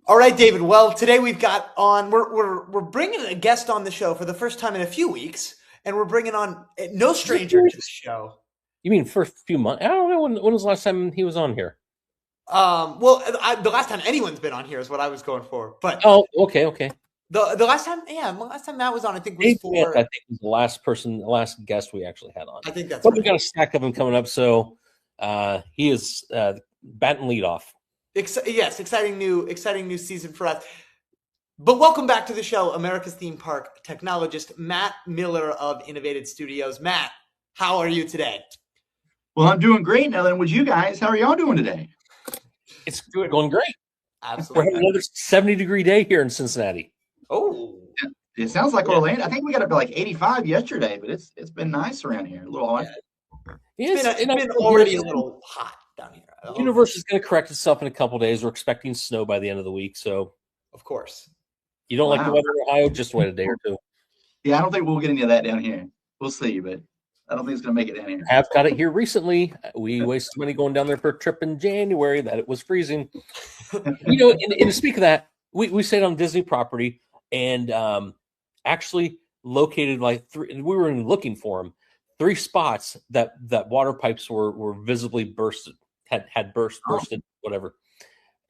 All right, David. Well, today we've got on. We're bringing a guest on the show for the first time in a few weeks, and we're bringing on no stranger to the show. You mean for a few months? I don't know when was the last time he was on here. Well, the last time anyone's been on here is what I was going for, but Oh, okay. the last time, yeah, the last time Matt was on, I think was Dave Smith, I for. think, was the last guest we actually had on. I think that's But we've right. got a stack of him coming up, so he is batting lead off. Yes, exciting new season for us. But welcome back to the show, America's theme park technologist Matt Miller of Innovated Studios. Matt, how are you today? Well, I'm doing great, Ellen. With you guys, how are y'all doing today? It's going great. We're Absolutely. having another 70-degree day here in Cincinnati. Oh, It sounds like Yeah. Orlando. I think we got up to like 85 yesterday, but it's been nice around here. A little hot. it's been already a little hot down here. The universe is going to correct itself in a couple days. We're expecting snow by the end of the week, so Of course. you don't like the Wow. weather in Ohio? Just wait a day or two. Yeah, I don't think we'll get any of that down here. We'll see, but I don't think it's going to make it down here. Have got it here recently. We wasted money going down there for a trip in January that it was freezing. And speak of that, we stayed on Disney property and actually located like we were looking for them. 3 spots that water pipes were visibly bursted, bursted, whatever.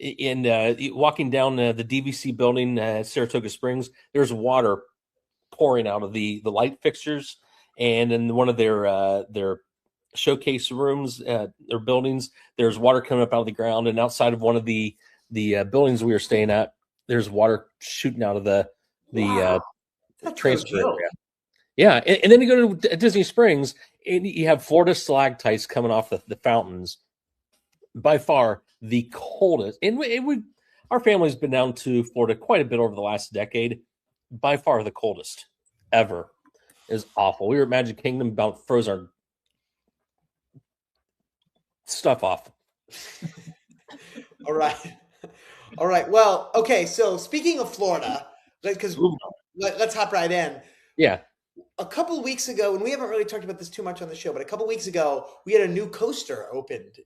And walking down the DVC building at Saratoga Springs, there's water pouring out of the light fixtures, and in one of their showcase rooms, their buildings, there's water coming up out of the ground, and outside of one of the buildings we were staying at, there's water shooting out of the transfer area. Yeah, and then you go to Disney Springs, and you have Florida stalactites coming off the fountains. By far the coldest, and our family's been down to Florida quite a bit over the last decade. By far the coldest ever. Is awful. We were at Magic Kingdom, about froze our stuff off. All right. Well, okay. So speaking of Florida, because let's hop right in. Yeah. A couple of weeks ago, and we haven't really talked about this too much on the show, but a couple of weeks ago, we had a new coaster opened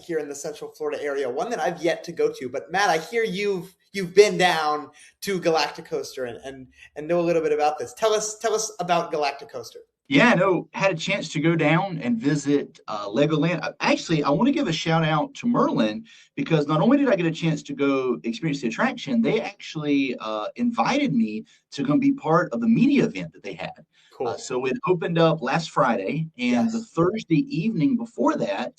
here in the Central Florida area, one that I've yet to go to. But Matt, I hear you've been down to Galacticoaster and know a little bit about this. Tell us about Galacticoaster. Yeah, no, had a chance to go down and visit Legoland. Actually, I want to give a shout out to Merlin because not only did I get a chance to go experience the attraction, they actually invited me to come be part of the media event that they had. Cool. So it opened up last Friday, and the Thursday evening before that,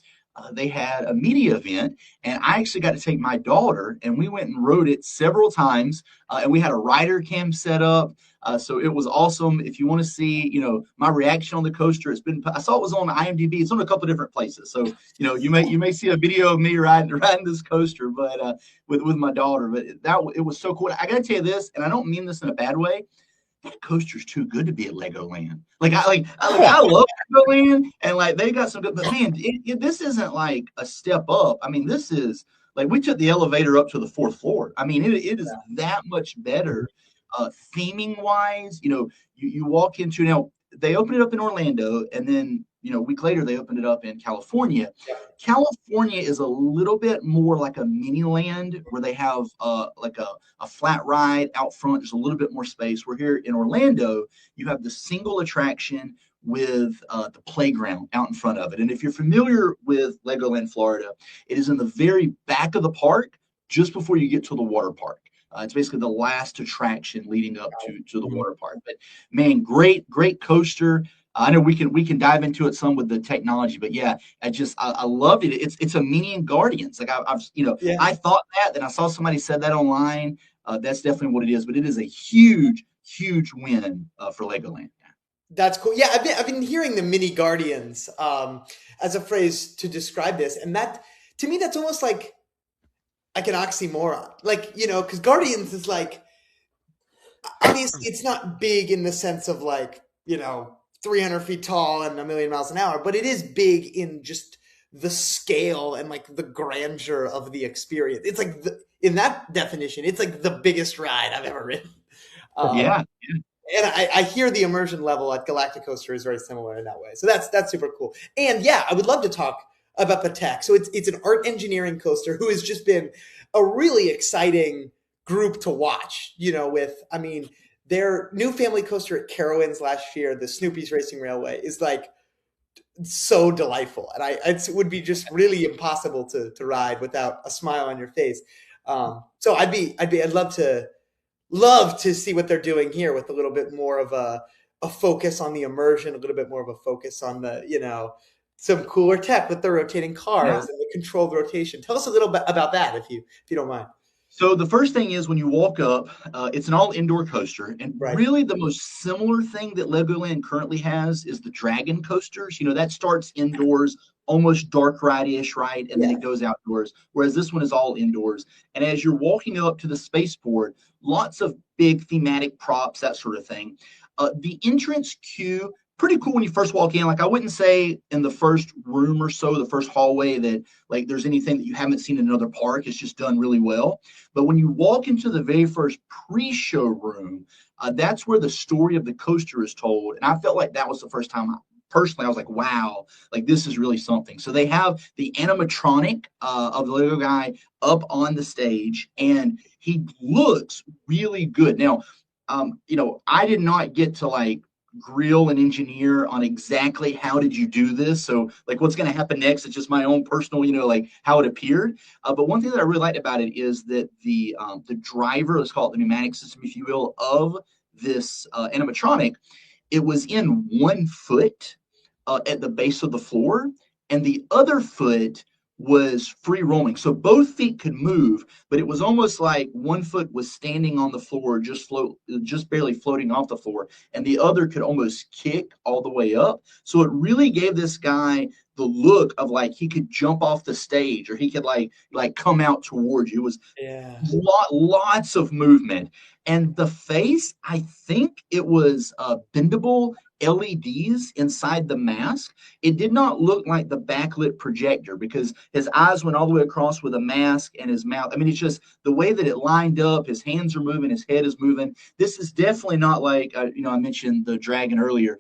they had a media event, and I actually got to take my daughter, and we went and rode it several times, and we had a rider cam set up. So it was awesome. If you want to see, my reaction on the coaster, I saw it was on IMDb. It's on a couple of different places. So, you may see a video of me riding this coaster, but with my daughter. But it was so cool. I got to tell you this, and I don't mean this in a bad way. That coaster's too good to be at Legoland. I love Legoland, and like they got some good. But man, this isn't like a step up. I mean, this is like we took the elevator up to the 4th floor. I mean, it is that much better. Theming wise, you walk into now. They opened it up in Orlando, and then a week later they opened it up in California. Yeah. California is a little bit more like a mini land where they have like a flat ride out front. There's a little bit more space. We're here in Orlando. You have the single attraction with the playground out in front of it. And if you're familiar with Legoland Florida, it is in the very back of the park, just before you get to the water park. It's basically the last attraction leading up to the water park. But man, great coaster. I know we can dive into it some with the technology, but yeah, I loved it. It's a mini Guardians. Like I thought that, then I saw somebody said that online. That's definitely what it is. But it is a huge win for Legoland. That's cool. Yeah, I've been hearing the mini Guardians as a phrase to describe this, and that to me that's almost like an oxymoron. Like, because Guardians is like, obviously it's not big in the sense of like, 300 feet tall and a million miles an hour, but it is big in just the scale and like the grandeur of the experience. It's like in that definition, it's like the biggest ride I've ever ridden. Yeah. And I hear the immersion level at Galacticoaster is very similar in that way. So that's super cool. And yeah, I would love to talk about the tech. So it's an art engineering coaster who has just been a really exciting group to watch. I mean, their new family coaster at Carowinds last year, the Snoopy's Racing Railway, is like so delightful, and it would be just really impossible to ride without a smile on your face. So I'd love to see what they're doing here with a little bit more of a focus on the immersion, a little bit more of a focus on the, some cooler tech with the rotating cars and the controlled rotation. Tell us a little bit about that if you don't mind. So the first thing is when you walk up, it's an all indoor coaster, and Right. really the most similar thing that Legoland currently has is the Dragon coasters. That starts indoors, almost dark ride-ish, right? And then it goes outdoors, whereas this one is all indoors. And as you're walking up to the spaceport, lots of big thematic props, that sort of thing. The entrance queue, pretty cool when you first walk in. Like, I wouldn't say in the first room or so, the first hallway, that like there's anything that you haven't seen in another park. It's just done really well. But when you walk into the very first pre-show room, that's where the story of the coaster is told. And I felt like that was the first time personally I was like, wow, like this is really something. So they have the animatronic of the Lego guy up on the stage, and he looks really good. Now, I did not get to like grill an engineer on exactly how did you do this. So like what's going to happen next is just my own personal, like how it appeared. But one thing that I really liked about it is that the driver, let's call it the pneumatic system, if you will, of this animatronic, it was in 1 foot at the base of the floor, and the other foot was free roaming. So both feet could move, but it was almost like 1 foot was standing on the floor, just barely floating off the floor, and the other could almost kick all the way up. So it really gave this guy the look of like he could jump off the stage, or he could like come out towards you. It was lots of movement. And the face, I think it was bendable LEDs inside the mask. It did not look like the backlit projector because his eyes went all the way across with a mask, and his mouth. I mean, it's just the way that it lined up. His hands are moving, his head is moving. This is definitely not like, I mentioned the dragon earlier.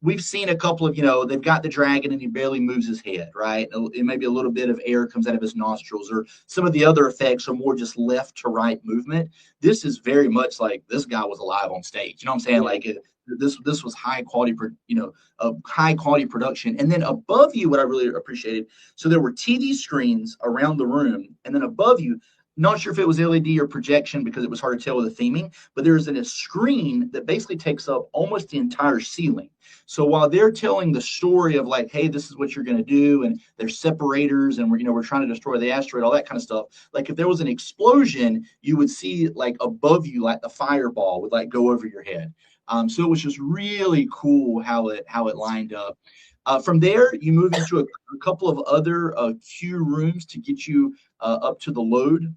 We've seen a couple of, they've got the dragon and he barely moves his head, right? And maybe a little bit of air comes out of his nostrils, or some of the other effects are more just left to right movement. This is very much like this guy was alive on stage. You know what I'm saying? Like this was high quality, high quality production. And then above you, what I really appreciated, so there were TV screens around the room, and then above you, not sure if it was LED or projection because it was hard to tell with the theming, but there's a screen that basically takes up almost the entire ceiling. So while they're telling the story of like, hey, this is what you're going to do, and there's separators, and we're trying to destroy the asteroid, all that kind of stuff. Like if there was an explosion, you would see like above you, like the fireball would like go over your head. So it was just really cool how it lined up. From there, you move into a couple of other queue rooms to get you up to the load.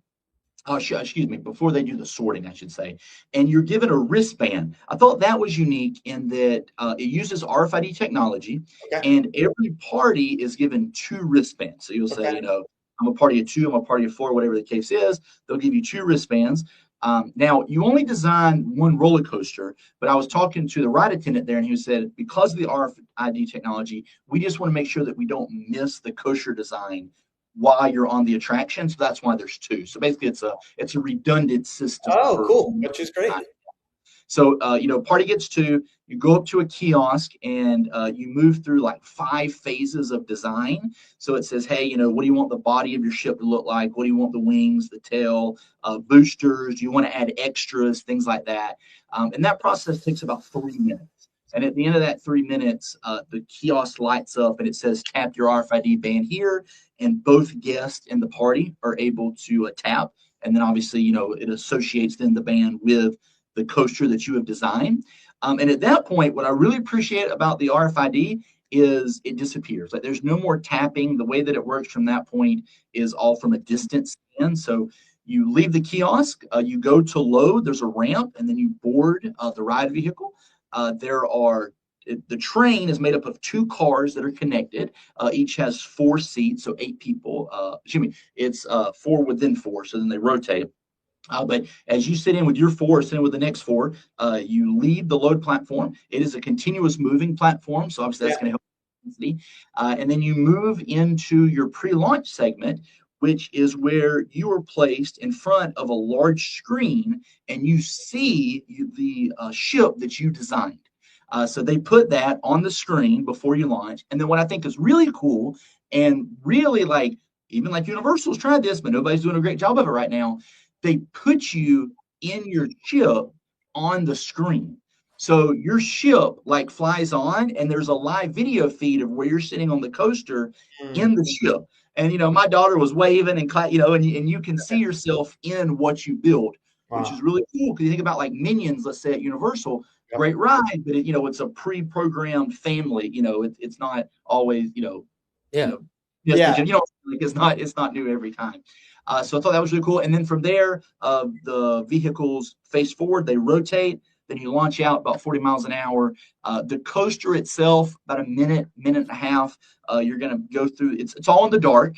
Excuse me, before they do the sorting, I should say. And you're given a wristband. I thought that was unique in that it uses RFID technology, and every party is given 2 wristbands. So you'll say, I'm a party of 2, I'm a party of 4, whatever the case is. They'll give you 2 wristbands. Now, you only design 1 roller coaster, but I was talking to the ride attendant there, and he said, because of the RFID technology, we just want to make sure that we don't miss the coaster design while you're on the attraction. So that's why there's 2. So basically it's a redundant system. Oh, cool. Which is great. So, party gets 2, you go up to a kiosk, and you move through like 5 phases of design. So it says, hey, what do you want the body of your ship to look like? What do you want the wings, the tail, boosters? Do you want to add extras, things like that? And that process takes about 3 minutes. And at the end of that 3 minutes, the kiosk lights up and it says, tap your RFID band here. And both guests and the party are able to tap. And then obviously, it associates then the band with the coaster that you have designed. And at that point, what I really appreciate about the RFID is it disappears. Like there's no more tapping. The way that it works from that point is all from a distance in. So you leave the kiosk, you go to load, there's a ramp, and then you board the ride vehicle. The train is made up of 2 cars that are connected. Each has 4 seats, so 8 people. It's 4 within 4, so then they rotate. But as you sit in with your 4, sit in with the next 4, you leave the load platform. It is a continuous moving platform, so obviously that's going to help. And then you move into your pre-launch segment, which is where you are placed in front of a large screen and you see the ship that you designed. So they put that on the screen before you launch. And then what I think is really cool and really like, even like Universal's tried this, but nobody's doing a great job of it right now. They put you in your ship on the screen. So your ship like flies on, and there's a live video feed of where you're sitting on the coaster in the ship. And my daughter was waving and and you can see yourself in what you built, which is Wow. really cool because you think about like Minions, let's say at Universal, Yep. great ride, but it's a pre-programmed family. It's not always Yeah. yes, Yeah. like it's not new every time. So I thought that was really cool. And then from there, the vehicles face forward, they rotate. Then you launch out about 40 miles an hour. The coaster itself, about a minute and a half. You're going to go through. It's all in the dark.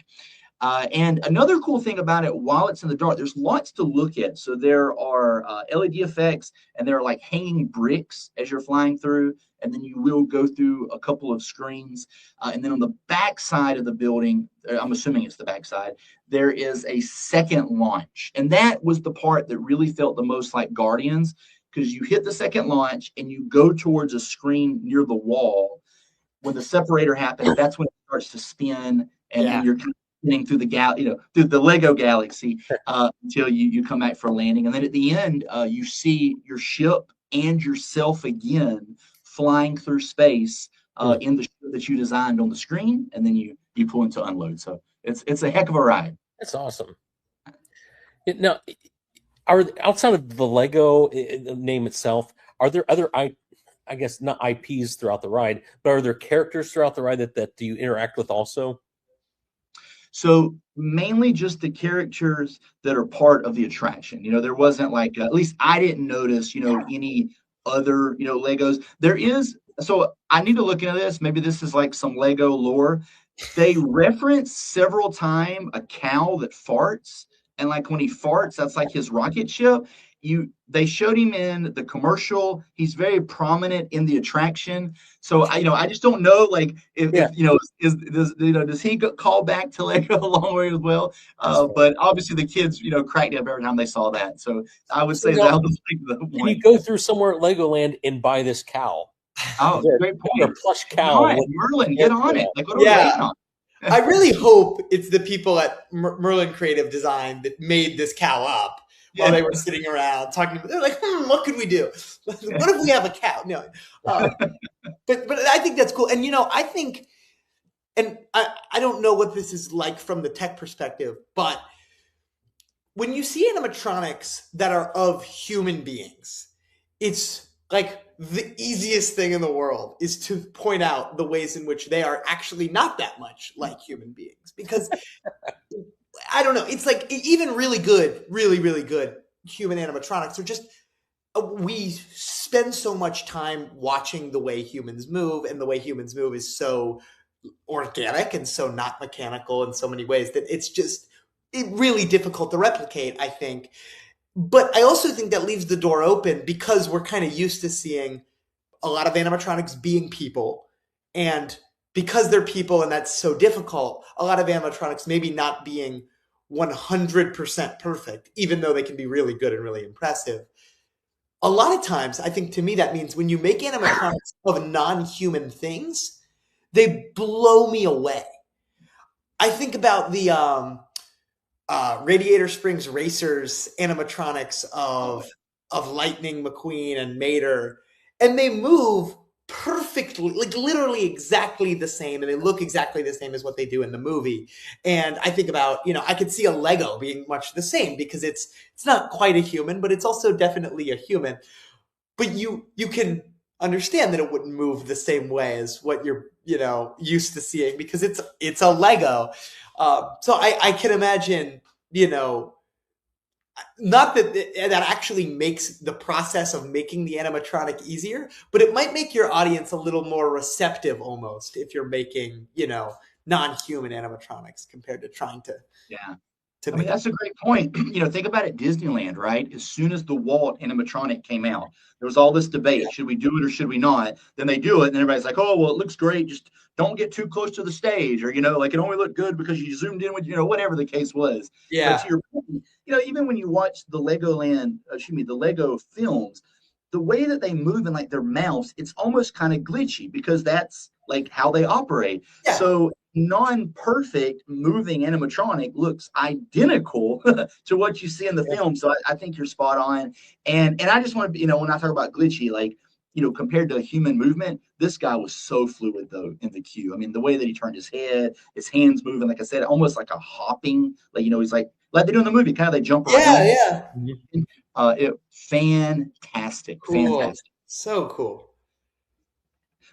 And another cool thing about it, while it's in the dark, there's lots to look at. So there are LED effects, and there are like hanging bricks as you're flying through. And then you will go through a couple of screens. And then on the back side of the building, I'm assuming it's the back side, there is a second launch. And that was the part that really felt the most like Guardians, because you hit the second launch and you go towards a screen near the wall. When the separator happens, that's when it starts to spin, and you're kind of spinning through through the Lego galaxy until you come back for landing. And then at the end, you see your ship and yourself again flying through space in the ship that you designed on the screen, and then you pull into unload. So it's a heck of a ride. That's awesome. Now, are outside of the Lego name itself, are there other I guess not IPs throughout the ride, but are there characters throughout the ride that you interact with also? So mainly just the characters that are part of the attraction. There wasn't like, at least I didn't notice, any other, Legos. There is, so I need to look into this. Maybe this is like some Lego lore. They reference several times a cow that farts. And like when he farts, that's like his rocket ship. They showed him in the commercial. He's very prominent in the attraction. So I just don't know like if does he call back to Lego a long way as well? But obviously the kids cracked up every time they saw that. So I would say that was like the Can you point. go through somewhere at Legoland and buy this cow? Oh, great Or point. a plush cow. Merlin, get on it. Like what are we Yeah. waiting on? I really hope it's the people at Merlin Creative Design that made this cow up while they were sitting around talking. They're like, what could we do? What if we have a cow? No, but I think that's cool. And I think, and I don't know what this is like from the tech perspective, but when you see animatronics that are of human beings, it's like the easiest thing in the world is to point out the ways in which they are actually not that much like human beings. Because I don't know, it's like even really good, really, really good human animatronics are just, we spend so much time watching the way humans move, and the way humans move is so organic and so not mechanical in so many ways that it's really difficult to replicate, I think. But I also think that leaves the door open because we're kind of used to seeing a lot of animatronics being people. And because they're people and that's so difficult, a lot of animatronics maybe not being 100% perfect, even though they can be really good and really impressive. A lot of times, I think to me that means when you make animatronics of non-human things, they blow me away. I think about the Radiator Springs Racers animatronics of Lightning McQueen and Mater, and they move perfectly, like literally exactly the same, and they look exactly the same as what they do in the movie. And I think about, I could see a Lego being much the same because it's not quite a human, but it's also definitely a human. But you can understand that it wouldn't move the same way as what you're used to seeing because it's a Lego. So I can imagine, not that actually makes the process of making the animatronic easier, but it might make your audience a little more receptive almost if you're making, non-human animatronics compared to trying to. Yeah. to I mean, me. that's a great point. Think about it, Disneyland, right? As soon as the Walt animatronic came out, there was all this debate. Should we do it or should we not? Then they do it, and everybody's like, oh, well, it looks great. Just don't get too close to the stage, or, like it only looked good because you zoomed in with, whatever the case was. But to Yeah. your point, even when you watch the the Lego films, the way that they move in like their mouths, it's almost kind of glitchy because that's like how they operate. Yeah. So non-perfect moving animatronic looks identical to what you see in the film. So I think you're spot on. And I just want to, when I talk about glitchy, like, compared to human movement, this guy was so fluid though in the queue. I mean, the way that he turned his head, his hands moving, like I said, almost like a hopping, like, he's like they do in the movie, kind of they jump Yeah. around. Yeah. Fantastic, Cool. fantastic. So cool.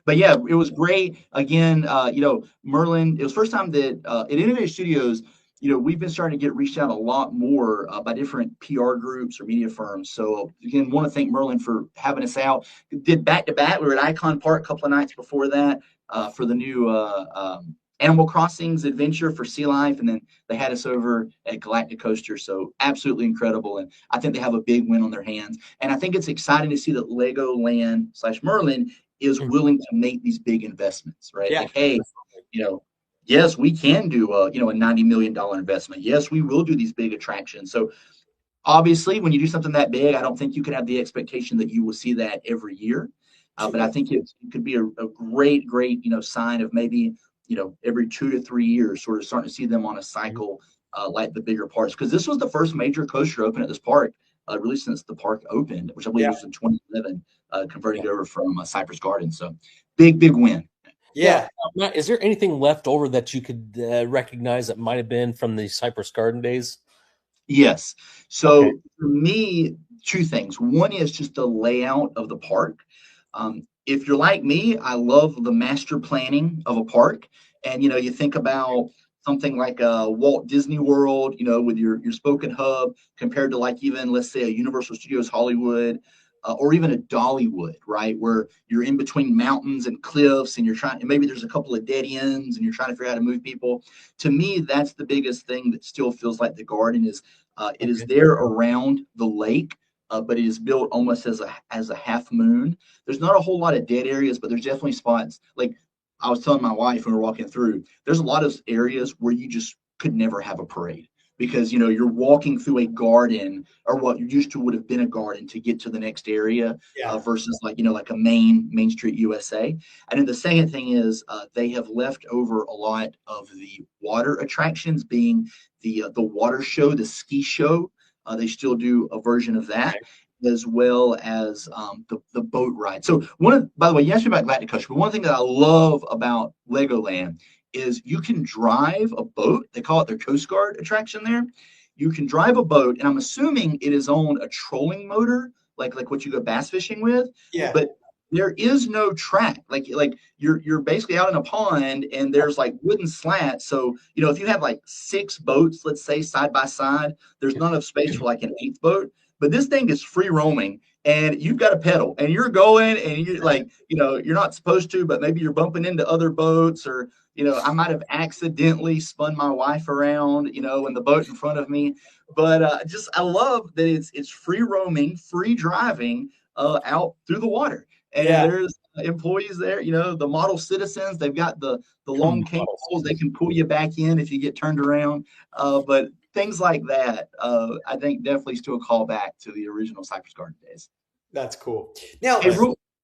But yeah, it was great. Again, Merlin, it was first time that at Innovated Studios, we've been starting to get reached out a lot more by different PR groups or media firms. So again, want to thank Merlin for having us out. Did back to back. We were at Icon Park a couple of nights before that for the new Animal Crossings adventure for Sea Life, and then they had us over at Galacticoaster. So absolutely incredible, and I think they have a big win on their hands. And I think it's exciting to see that Legoland / Merlin is willing to make these big investments, right? Yeah. Like, hey, yes, we can do a $90 million investment. Yes, we will do these big attractions. So obviously, when you do something that big, I don't think you can have the expectation that you will see that every year. But I think it could be a great, sign of maybe, every 2 to 3 years, sort of starting to see them on a cycle like the bigger parks. Because this was the first major coaster open at this park, really since the park opened, which I believe was in 2011, converting over from Cypress Gardens. So big win. Yeah. Matt, is there anything left over that you could recognize that might have been from the Cypress Garden days? Yes. So for me, two things. One is just the layout of the park. If you're like me, I love the master planning of a park. And, you think about something like a Walt Disney World, with your spoken hub compared to like even, let's say, a Universal Studios Hollywood, or even a Dollywood, right? Where you're in between mountains and cliffs and and maybe there's a couple of dead ends and you're trying to figure out how to move people. To me, that's the biggest thing that still feels like the garden is, it is there around the lake, but it is built almost as a half moon. There's not a whole lot of dead areas, but there's definitely spots. Like I was telling my wife when we were walking through, there's a lot of areas where you just could never have a parade because you're walking through a garden or what used to would have been a garden to get to the next area, versus like like a Main Street USA. And then the second thing is they have left over a lot of the water attractions, being the water show, the ski show. They still do a version of that, as well as the boat ride. So by the way, you asked me about Galacticoaster, but one thing that I love about Legoland is you can drive a boat. They call it their Coast Guard attraction there. You can drive a boat, and I'm assuming it is on a trolling motor, like what you go bass fishing with. Yeah. But there is no track. Like you're basically out in a pond, and there's like wooden slats. So if you have like 6 boats, let's say side by side, there's not enough space for like an 8th boat. But this thing is free roaming, and you've got a pedal, and you're going, and you're like, you're not supposed to, but maybe you're bumping into other boats, or I might have accidentally spun my wife around, in the boat in front of me. But I love that it's free roaming, free driving out through the water. And there's employees there, the model citizens. They've got the long cane poles. They can pull you back in if you get turned around. But things like that, I think definitely still call back to the original Cypress Garden days. That's cool. Now, hey,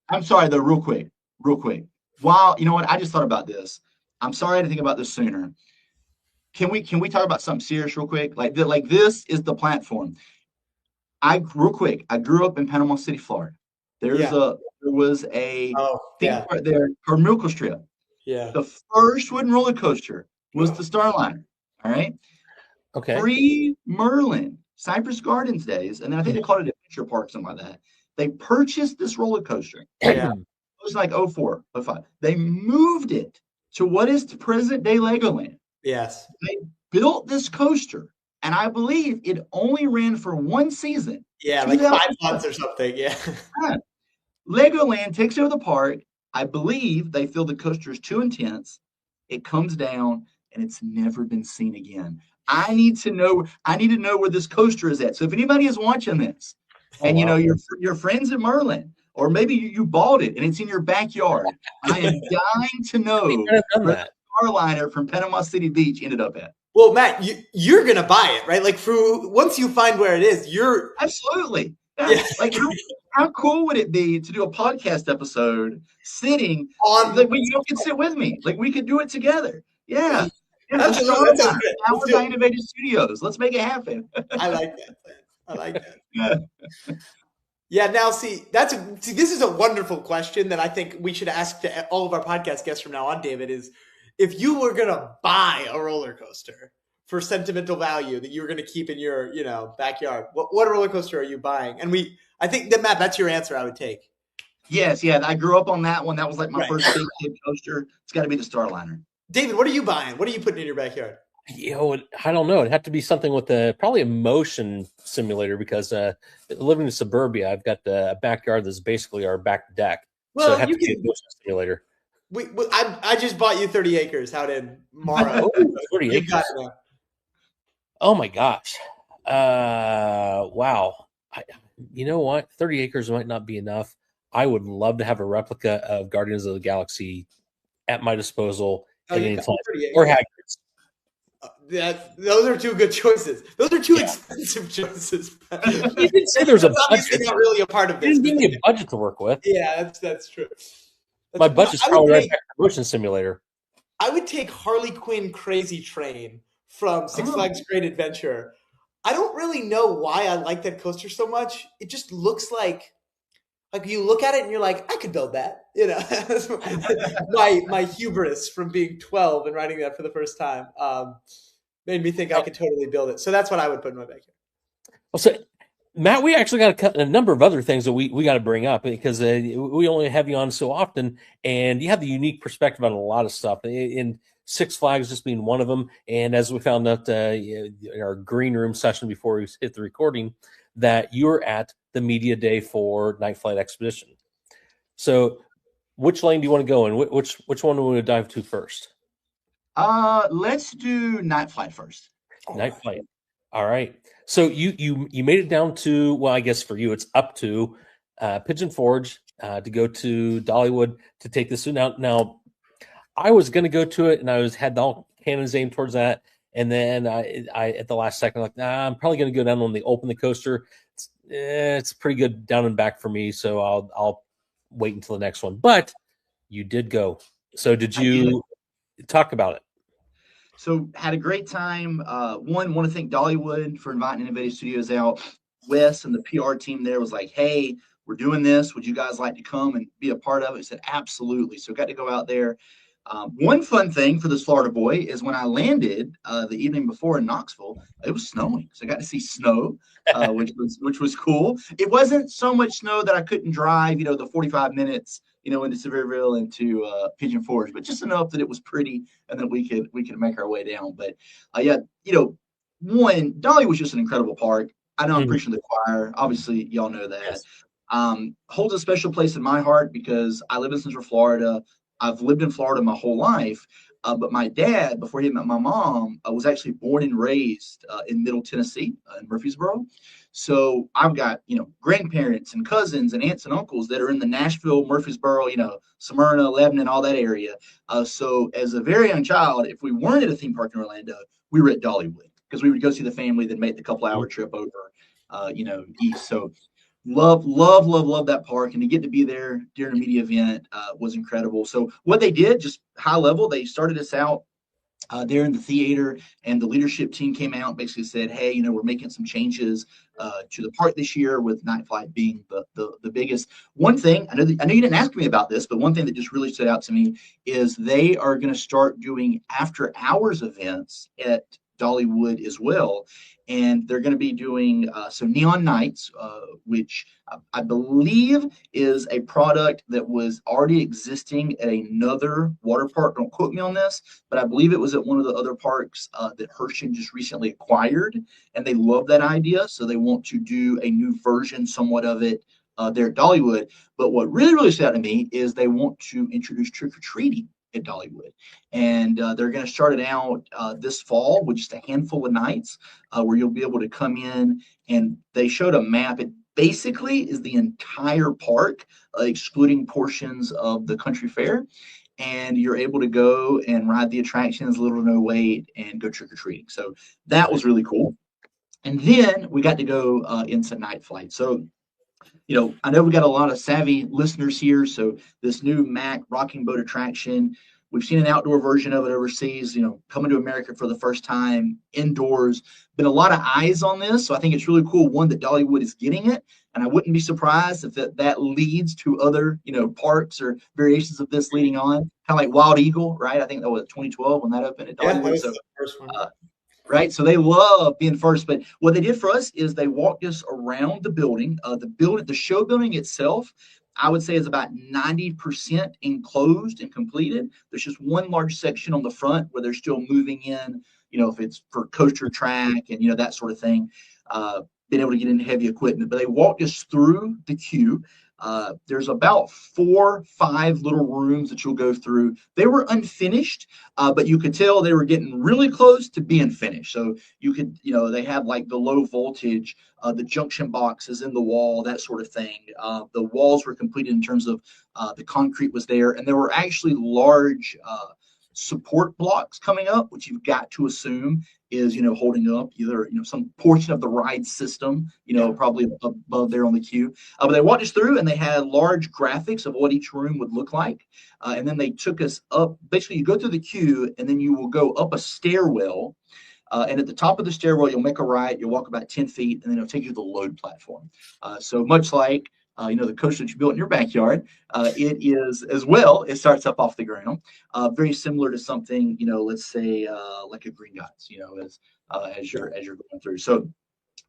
I'm sorry though, real quick. Wow, you know what? I just thought about this. I'm sorry I didn't think about this sooner. Can we talk about something serious real quick? Like this is the platform. Real quick, I grew up in Panama City, Florida. There was a theme park there called Miracle Strip. Yeah. The first wooden roller coaster was the Starliner. All right. Okay. Pre-Merlin, Cypress Gardens days, and then I think they called it Adventure Park, something like that. They purchased this roller coaster. Yeah. It was like 04, 05. They moved it to what is the present day Legoland. Yes. They built this coaster, and I believe it only ran for 1 season. Yeah, like 5 months or something. Yeah. Legoland takes over the park. I believe they feel the coaster is too intense. It comes down, and it's never been seen again. I need to know where this coaster is at. So if anybody is watching this, Oh, and wow. your friends at Merlin, or maybe you bought it and it's in your backyard, I am dying to know I've done where that. the Starliner from Panama City Beach ended up at. Well, Matt, you're gonna buy it, right? Like, once you find where it is, you're Absolutely. Yeah. yeah Like how cool would it be to do a podcast episode sitting on. like you could sit with me. Like we could do it together. Yeah. Yeah, the Absolutely, that sounds Starliner good. Let's powered do by it. Innovated Studios. Let's make it happen. I like that plan. I like that. Yeah. Yeah. Now, see, this is a wonderful question that I think we should ask to all of our podcast guests from now on. David, is if you were gonna buy a roller coaster for sentimental value that you were gonna keep in your backyard, what roller coaster are you buying? And I think that Matt, that's your answer. I would take. Yes, yeah. I grew up on that one. That was like my Right. first big kid coaster. It's got to be the Starliner. David, what are you buying? What are you putting in your backyard? I don't know. It'd have to be something with probably a motion simulator because living in suburbia, I've got a backyard that's basically our back deck. So Well, it'd have you to be a can. motion simulator. I just bought you 30 acres out in Mara. Oh, 30 You got acres. it now. Oh my gosh. Wow. You know what? 30 acres might not be enough. I would love to have a replica of Guardians of the Galaxy at my disposal Oh, at you any got time. 30 acres. Or Hagrid's. Those are two good choices. Those are two Yeah. expensive choices. You did say there's a That's obviously budget. not really a part of You this. didn't give me a budget to work with. Yeah, that's true. My budget's I would probably right take- back to motion simulator. I would take Harley Quinn Crazy Train from Six Flags Great Adventure. I don't really know why I like that coaster so much. It just looks like you look at it and you're like, I could build that. My hubris from being 12 and riding that for the first time made me think I could totally build it. So that's what I would put in my backyard. Well, so Matt, we actually got a number of other things that we got to bring up because we only have you on so often, and you have the unique perspective on a lot of stuff. In Six Flags just being one of them, and as we found out in our green room session before we hit the recording, that you were at the media day for Night Flight Expedition. So, which lane do you want to go in? Which one do we want to dive to first? Let's do Night Flight first. Night Flight. All right. So you made it down to, well, I guess for you it's up to Pigeon Forge to go to Dollywood to take this. Now I was going to go to it and I had all cannons aimed towards that, and then I at the last second like, nah, I'm probably going to go down on the open the coaster. It's pretty good down and back for me, so I'll wait until the next one. But you did go. So did you talk about it? So had a great time. One, want to thank Dollywood for inviting Innovative Studios out. Wes and the PR team there was like, hey, we're doing this. Would you guys like to come and be a part of it? I said, absolutely. So got to go out there. One fun thing for this Florida boy is when I landed the evening before in Knoxville, it was snowing. So I got to see snow, which was cool. It wasn't so much snow that I couldn't drive, the 45 minutes, into Sevierville and to Pigeon Forge, but just enough that it was pretty and that we could make our way down. But one, Dolly was just an incredible park. I know I'm preaching to the choir. Obviously, y'all know that. Yes. Holds a special place in my heart because I live in Central Florida. I've lived in Florida my whole life, but my dad, before he met my mom, was actually born and raised in Middle Tennessee, in Murfreesboro. So I've got, grandparents and cousins and aunts and uncles that are in the Nashville, Murfreesboro, Smyrna, Lebanon, all that area. So as a very young child, if we weren't at a theme park in Orlando, we were at Dollywood because we would go see the family, then make the couple-hour trip over, east. So love that park, and to get to be there during a media event was incredible. So what they did, just high level, they started us out there in the theater, and the leadership team came out and basically said, hey, we're making some changes to the park this year, with Night Flight being the biggest. One thing, I know you didn't ask me about this, but one thing that just really stood out to me is they are going to start doing after hours events at Dollywood as well. And they're going to be doing some neon nights, which I believe is a product that was already existing at another water park. Don't quote me on this, but I believe it was at one of the other parks that Hershey just recently acquired, and they love that idea. So they want to do a new version somewhat of it there at Dollywood. But what really, really stood out to me is they want to introduce trick-or-treating at Dollywood. And they're going to start it out this fall with just a handful of nights where you'll be able to come in, and they showed a map. It basically is the entire park, excluding portions of the country fair. And you're able to go and ride the attractions, little to no wait, and go trick-or-treating. So that was really cool. And then we got to go into Night Flight. So, I know we got a lot of savvy listeners here. So this new Mack rocking boat attraction, we've seen an outdoor version of it overseas, coming to America for the first time, indoors. Been a lot of eyes on this. So I think it's really cool, one, that Dollywood is getting it. And I wouldn't be surprised if that leads to other, parks or variations of this leading on. Kind of like Wild Eagle, right? I think that was 2012 when that opened at Dollywood. Yeah, that was so the first one. right? So they love being first. But what they did for us is they walked us around the building. The show building itself, I would say, is about 90% enclosed and completed. There's just one large section on the front where they're still moving in, if it's for coaster track and, that sort of thing, being able to get into heavy equipment. But they walked us through the queue. There's about 4-5 little rooms that you'll go through. They were unfinished, but you could tell they were getting really close to being finished. So you could, they have like the low voltage, the junction boxes in the wall, that sort of thing. The walls were completed in terms of the concrete was there, and there were actually large support blocks coming up, which you've got to assume is, holding up either, some portion of the ride system, probably above there on the queue. But they walked us through, and they had large graphics of what each room would look like. And then they took us up. Basically, you go through the queue, and then you will go up a stairwell. And at the top of the stairwell, you'll make a right. You'll walk about 10 feet, and then it'll take you to the load platform. So much like the coaster that you built in your backyard, it is as well. It starts up off the ground, very similar to something, let's say like a Green Dots, as you're going through. So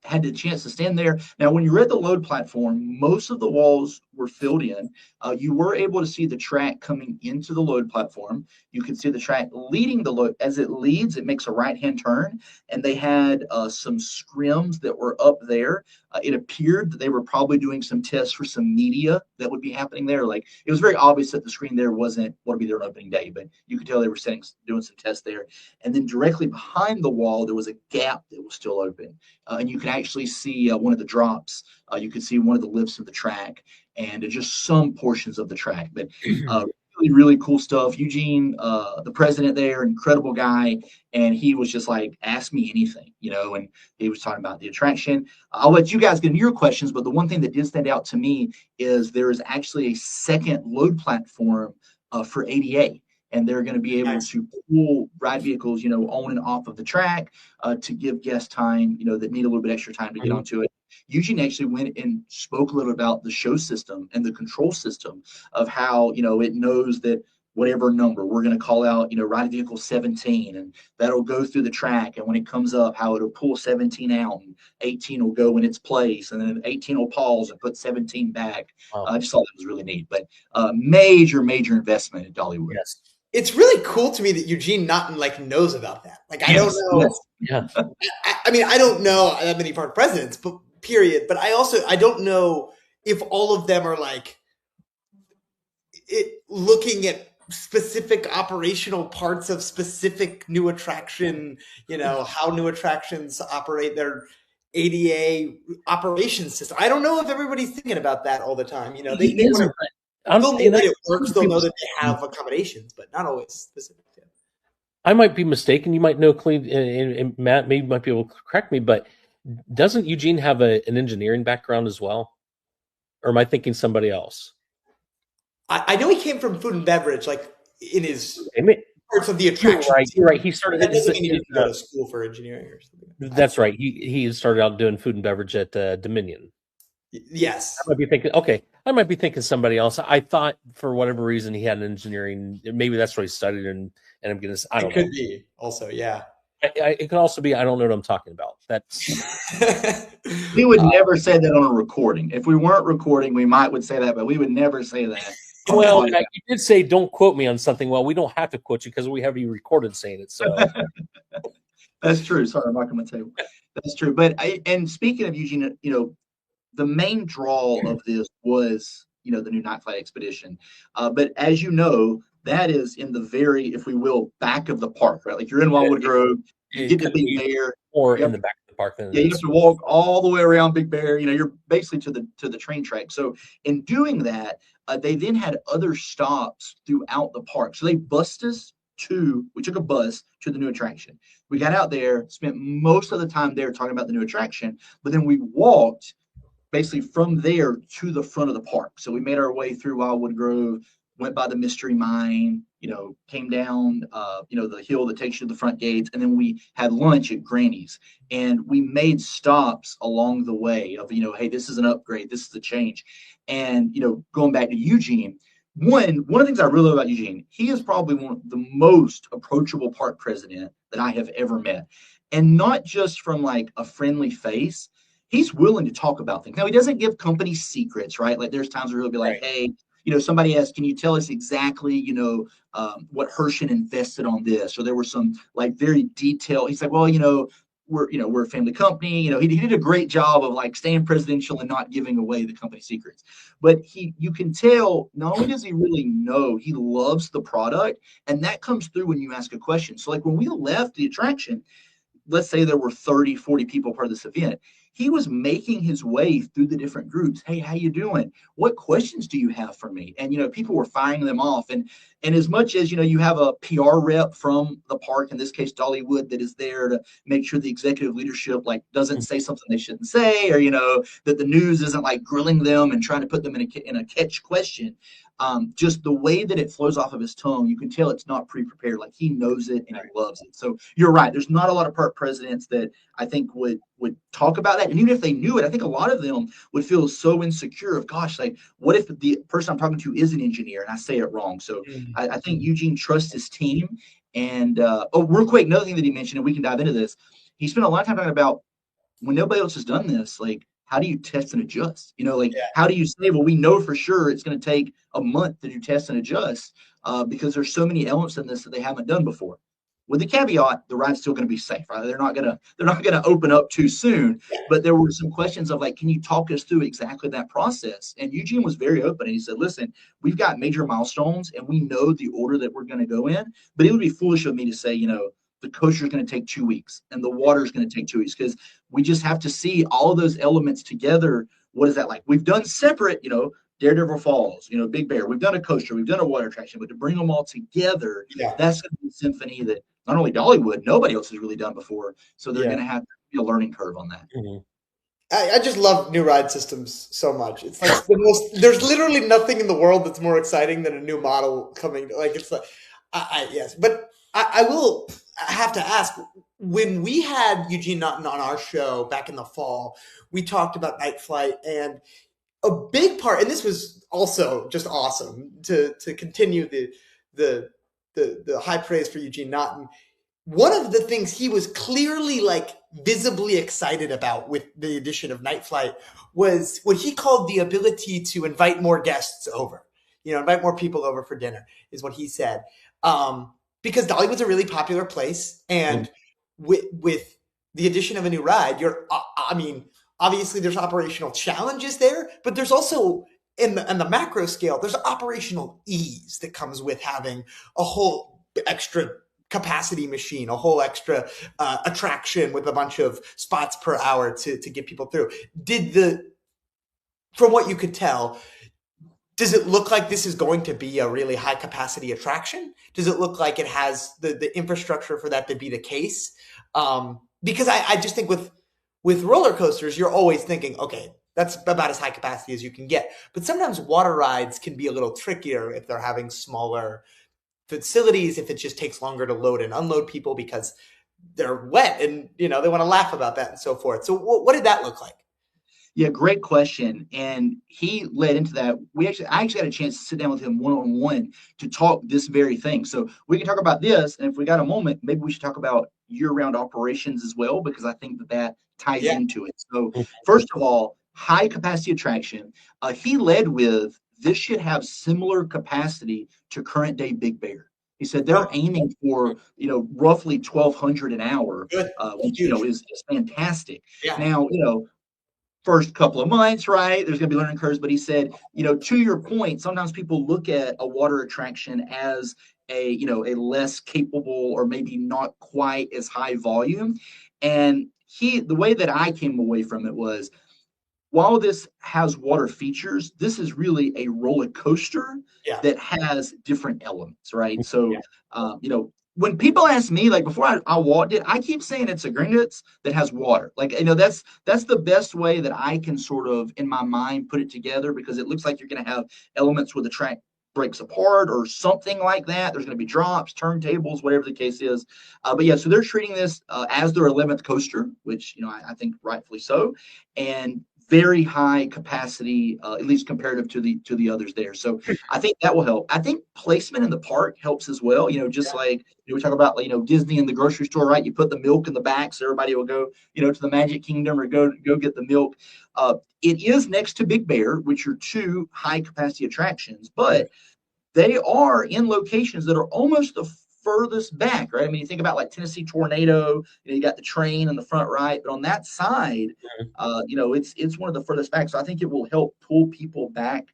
had the chance to stand there. Now, when you're at the load platform, most of the walls were filled in. You were able to see the track coming into the load platform. You could see the track leading the load. As it leads, it makes a right-hand turn, and they had some scrims that were up there. It appeared that they were probably doing some tests for some media that would be happening there. Like, it was very obvious that the screen there wasn't what would be their opening day, but you could tell they were doing some tests there. And then directly behind the wall, there was a gap that was still open, and you could actually see one of the drops. You could see one of the lifts of the track, and just some portions of the track. But really, really cool stuff. Eugene, the president there, incredible guy, and he was just like, ask me anything, and he was talking about the attraction. I'll let you guys get into your questions, but the one thing that did stand out to me is there is actually a second load platform for ADA. And they're going to be able to pull ride vehicles, on and off of the track to give guests time, that need a little bit extra time to get onto it. Eugene actually went and spoke a little about the show system and the control system of how, it knows that whatever number we're going to call out, ride vehicle 17, and that'll go through the track. And when it comes up, how it'll pull 17 out, and 18 will go in its place, and then 18 will pause and put 17 back. Wow. I just thought that was really neat. But major investment at Dollywood. Yes. It's really cool to me that Eugene Naughton knows about that. I don't know. Yes. Yeah. I mean, I don't know that many park presidents, but period. But I don't know if all of them are looking at specific operational parts of specific new attraction, how new attractions operate their ADA operation system. I don't know if everybody's thinking about that all the time. They want to. They'll know that it works. They'll know that they have accommodations, but not always specific. Yeah. I might be mistaken. You might know, Clete, and Matt maybe might be able to correct me, but doesn't Eugene have an engineering background as well? Or am I thinking somebody else? I know he came from food and beverage, in his parts of the attraction. You're right. He started. That doesn't mean he didn't go to school for engineering or something. That's right. He started out doing food and beverage at Dominion. Yes. I might be thinking, okay, I might be thinking somebody else. I thought for whatever reason he had an engineering, maybe that's what he studied, and I'm going to, I don't know. It could be also, yeah. It could also be, I don't know what I'm talking about. That's. We would never say that on a recording. If we weren't recording, we would say that, but we would never say that. Well, you did say don't quote me on something. Well, we don't have to quote you because we have you recorded saying it. So. That's true. Sorry, I'm not going to tell you. That's true. But and speaking of Eugene, the main draw of this was, the new Night Flight Expedition. But as you know, that is in the very, if we will, back of the park, right? Like you're in Wildwood Grove, you get to Kind of Big Bear. or You in have the back of the park than Yeah, it you have is. to walk all the way around Big Bear. You're basically to the train track. So in doing that, they then had other stops throughout the park. So they bussed us we took a bus to the new attraction. We got out there, spent most of the time there talking about the new attraction, but then we walked basically from there to the front of the park. So we made our way through Wildwood Grove, went by the Mystery Mine, came down, the hill that takes you to the front gates, and then we had lunch at Granny's. And we made stops along the way of, hey, this is an upgrade, this is a change. And, going back to Eugene, one of the things I really love about Eugene, he is probably one of the most approachable park president that I have ever met. And not just from like a friendly face, he's willing to talk about things. Now, he doesn't give company secrets, right? Like there's times where he'll be like, Right. hey, somebody asks, can you tell us exactly, what Herschel invested on this? Or there were some like very detailed, he's like, well, we're a family company. He did a great job of like staying presidential and not giving away the company secrets. But you can tell not only does he really know, he loves the product. And that comes through when you ask a question. So like when we left the attraction, let's say there were 30, 40 people part of this event. He was making his way through the different groups. Hey, how you doing? What questions do you have for me? And people were firing them off. And as much as you have a PR rep from the park, in this case Dollywood, that is there to make sure the executive leadership like doesn't say something they shouldn't say, or that the news isn't like grilling them and trying to put them in a catch question. Just the way that it flows off of his tongue, you can tell it's not pre-prepared. Like he knows it and he loves it. So you're right. There's not a lot of park presidents that I think would talk about that. And even if they knew it, I think a lot of them would feel so insecure of, gosh, like what if the person I'm talking to is an engineer and I say it wrong? So I think Eugene trusts his team. And real quick, another thing that he mentioned, and we can dive into this. He spent a lot of time talking about when nobody else has done this, like how do you test and adjust? How do you say, well, we know for sure it's going to take a month to do test and adjust because there's so many elements in this that they haven't done before. With the caveat, the ride's still going to be safe, right? They're not gonna open up too soon. But there were some questions of like, can you talk us through exactly that process? And Eugene was very open, and he said, listen, we've got major milestones, and we know the order that we're going to go in. But it would be foolish of me to say, the coaster is going to take 2 weeks, and the water is going to take 2 weeks because we just have to see all of those elements together. What is that like? We've done separate, Daredevil Falls, Big Bear. We've done a coaster, we've done a water attraction, but to bring them all together, that's going to be a symphony that not only Dollywood, nobody else has really done before. So they're going to have to be a learning curve on that. Mm-hmm. I just love new ride systems so much. It's like the most. There's literally nothing in the world that's more exciting than a new model coming. Like it's like, yes, but I will have to ask. When we had Eugene Naughton on our show back in the fall, we talked about Night Flight, and a big part, and this was also just awesome to continue the high praise for Eugene Naughton. One of the things he was clearly like visibly excited about with the addition of Night Flight was what he called the ability to invite more guests over, invite more people over for dinner is what he said. Because Dollywood's a really popular place. And with the addition of a new ride, obviously there's operational challenges there, but there's also in the macro scale, there's operational ease that comes with having a whole extra capacity machine, a whole extra attraction with a bunch of spots per hour to get people through. From what you could tell, does it look like this is going to be a really high capacity attraction? Does it look like it has the infrastructure for that to be the case? Because I just think with roller coasters, you're always thinking, okay, that's about as high capacity as you can get. But sometimes water rides can be a little trickier if they're having smaller facilities, if it just takes longer to load and unload people because they're wet and they want to laugh about that and so forth. So what did that look like? Yeah, great question. And he led into that. I actually had a chance to sit down with him one-on-one to talk this very thing. So we can talk about this, and if we got a moment, maybe we should talk about year-round operations as well, because I think that ties into it. So first of all, high capacity attraction. He led with this should have similar capacity to current day Big Bear. He said they're aiming for roughly 1,200 an hour, which is fantastic. Yeah. Now first couple of months, right? There's going to be learning curves. But he said, to your point, sometimes people look at a water attraction as a less capable or maybe not quite as high volume. And the way that I came away from it was, while this has water features, this is really a roller coaster Yeah. that has different elements, right? So, Yeah. When people ask me, like before I walked it, I keep saying it's a Gringotts that has water. Like, that's the best way that I can sort of in my mind put it together, because it looks like you're going to have elements where the track breaks apart or something like that. There's going to be drops, turntables, whatever the case is. But yeah, so they're treating this as their 11th coaster, which I think rightfully so, and very high capacity, at least comparative to the others there. So I think that will help. I think placement in the park helps as well. Just like we talk about, Disney in the grocery store, right? You put the milk in the back, so everybody will go, to the Magic Kingdom or go get the milk. It is next to Big Bear, which are two high capacity attractions, but they are in locations that are almost the furthest back, right? I mean, you think about like Tennessee Tornado, you got the train in the front right, but on that side, it's one of the furthest back. So I think it will help pull people back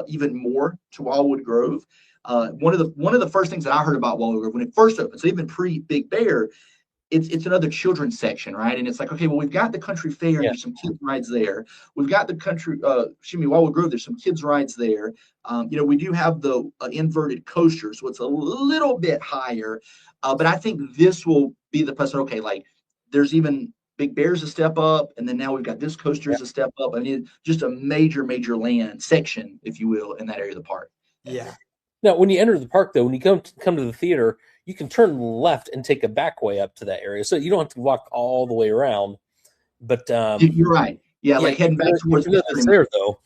even more to Wildwood Grove. One of the first things that I heard about Wildwood Grove when it first opened, so even pre Big Bear, it's another children's section, right? And it's like, okay, well, we've got the country fair, and there's some kids rides there. We've got the Wildwood Grove, there's some kids rides there. We do have the inverted coaster, so it's a little bit higher. But I think this will be the place. Okay, like there's even Big Bear's a step up, and then now we've got this coaster as a step up. I mean, just a major land section, if you will, in that area of the park. Yeah. Now, when you enter the park, though, when you come to the theater, you can turn left and take a back way up to that area, so you don't have to walk all the way around. But you're right. Yeah, like heading back towards there, though.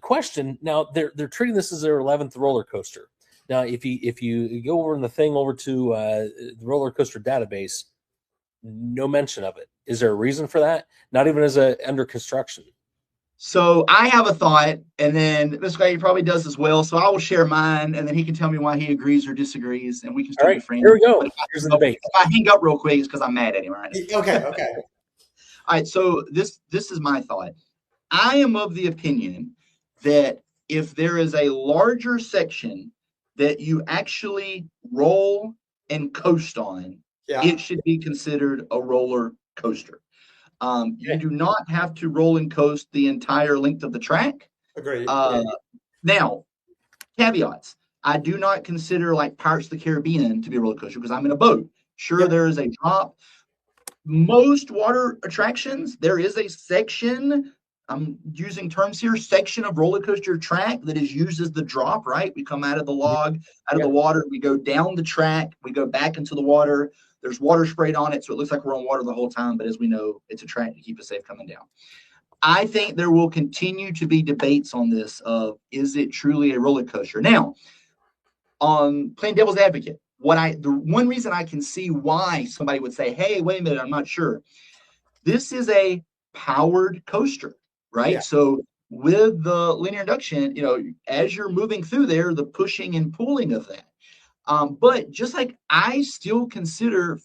Question: now they're treating this as their 11th roller coaster. Now, if you go over in the thing over to the roller coaster database, no mention of it. Is there a reason for that? Not even as under construction. So I have a thought, and then this guy probably does as well. So I will share mine, and then he can tell me why he agrees or disagrees, and we can still be friends. Here we go. Here's the debate. If I hang up real quick, it's because I'm mad at him, right? Okay. All right. So this is my thought. I am of the opinion that if there is a larger section that you actually roll and coast on, it should be considered a roller coaster. You do not have to roll and coast the entire length of the track. Agreed. Now, caveats. I do not consider like Pirates of the Caribbean to be a roller coaster because I'm in a boat. Sure, there is a drop. Most water attractions, there is a section, I'm using terms here, section of roller coaster track that is used as the drop, right? We come out of the log, out of the water, we go down the track, we go back into the water. There's water sprayed on it, so it looks like we're on water the whole time, but as we know, it's a track to keep us safe coming down. I think there will continue to be debates on this of, is it truly a roller coaster? Now, on playing devil's advocate, the one reason I can see why somebody would say, hey, wait a minute, I'm not sure. This is a powered coaster, right? Yeah. So with the linear induction, as you're moving through there, the pushing and pulling of that. But just like I still consider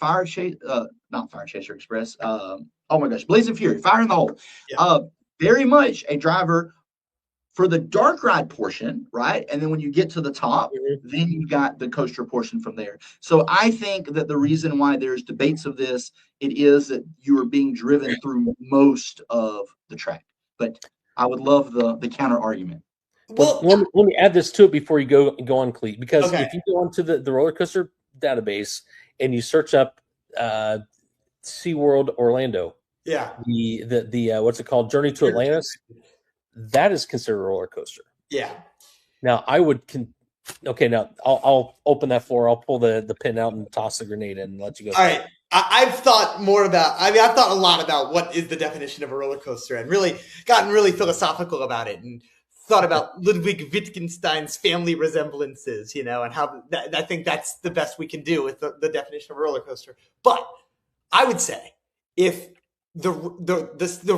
not Fire Chaser Express, oh my gosh, Blazing Fury, Fire in the Hole, very much a driver for the dark ride portion, right? And then when you get to the top, then you got the coaster portion from there. So I think that the reason why there's debates of this, it is that you are being driven through most of the track. But I would love the counter argument. Well, let me add this to it before you go on, Clete, because if you go onto the roller coaster database and you search up SeaWorld Orlando, the what's it called, Journey to Atlantis, that is considered a roller coaster. Yeah. Now I would now I'll open that floor. I'll pull the pin out and toss the grenade in and let you go. All right. I've thought more about, I've thought a lot about what is the definition of a roller coaster and really gotten really philosophical about it and thought about Ludwig Wittgenstein's family resemblances, and how I think that's the best we can do with the definition of a roller coaster. But I would say if the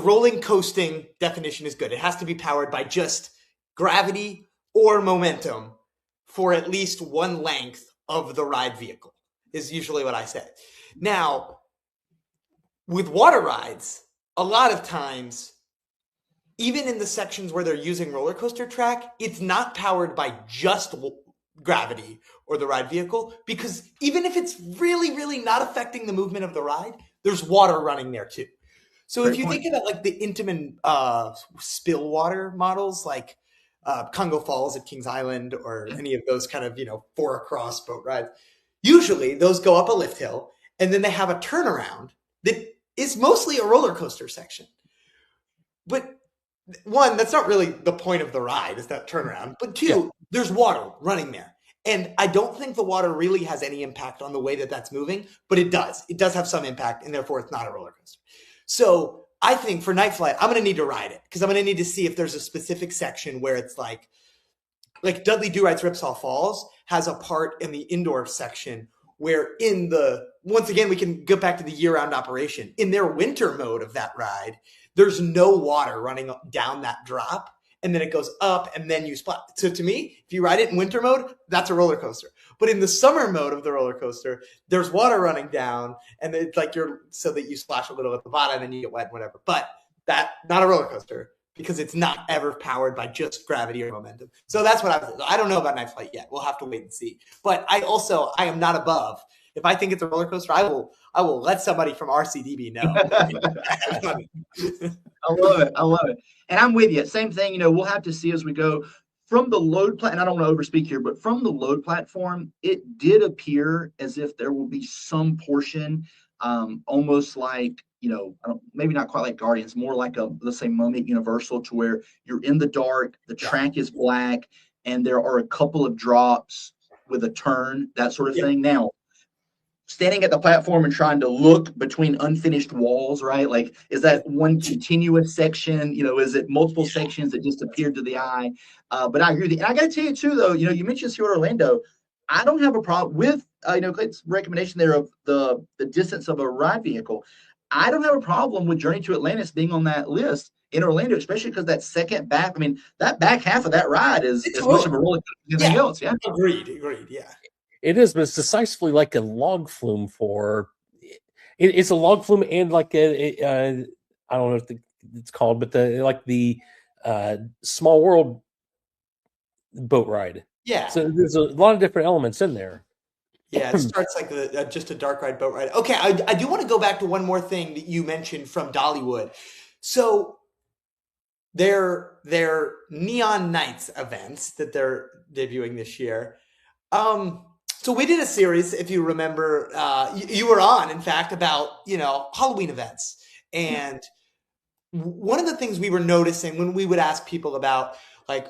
rolling coasting definition is good, it has to be powered by just gravity or momentum for at least one length of the ride vehicle, is usually what I say. Now, with water rides, a lot of times even in the sections where they're using roller coaster track, it's not powered by just gravity or the ride vehicle, because even if it's really, really not affecting the movement of the ride, there's water running there too. So if Great you point. think about like the Intamin still water models, like Congo Falls at Kings Island, or any of those kind of, 4 across boat rides, usually those go up a lift hill and then they have a turnaround that is mostly a roller coaster section. But one, that's not really the point of the ride, is that turnaround. But two, there's water running there. And I don't think the water really has any impact on the way that that's moving, but it does. It does have some impact, and therefore it's not a roller coaster. So I think for Night Flight, I'm going to need to ride it, because I'm going to need to see if there's a specific section where it's like Dudley Do-Right's Ripsaw Falls has a part in the indoor section where once again, we can go back to the year-round operation. In their winter mode of that ride, there's no water running down that drop, and then it goes up, and then you splash. So to me, if you ride it in winter mode, that's a roller coaster. But in the summer mode of the roller coaster, there's water running down, and it's like so that you splash a little at the bottom and you get wet and whatever. But not a roller coaster, because it's not ever powered by just gravity or momentum. So that's what I don't know about Night Flight yet. We'll have to wait and see. But I am not above. If I think it's a roller coaster, I will let somebody from RCDB know. I love it. I love it. And I'm with you. Same thing, we'll have to see as we go. From the load platform, and I don't want to overspeak here, but from the load platform, it did appear as if there will be some portion, almost like, maybe not quite like Guardians, more like let's say Mummy at Universal, to where you're in the dark, the track is black, and there are a couple of drops with a turn, that sort of thing. Now, standing at the platform and trying to look between unfinished walls, right? Like, is that one continuous section? Is it multiple sections that just appeared to the eye? But I agree with you. And I got to tell you too, though, you mentioned Stewart Orlando. I don't have a problem with, Clayton's recommendation there of the distance of a ride vehicle. I don't have a problem with Journey to Atlantis being on that list in Orlando, especially because that second back, that back half of that ride is as much of a roller coaster as anything else. Yeah. Agreed. Yeah. It is, but it's decisively like a log flume it's a log flume and like I don't know what it's called, but the Small World boat ride. Yeah. So there's a lot of different elements in there. Yeah, it starts like just a dark ride boat ride. Okay, I do want to go back to one more thing that you mentioned from Dollywood. So their Neon Nights events that they're debuting this year. So we did a series, if you remember, you were on, in fact, about, Halloween events. And one of the things we were noticing when we would ask people about, like,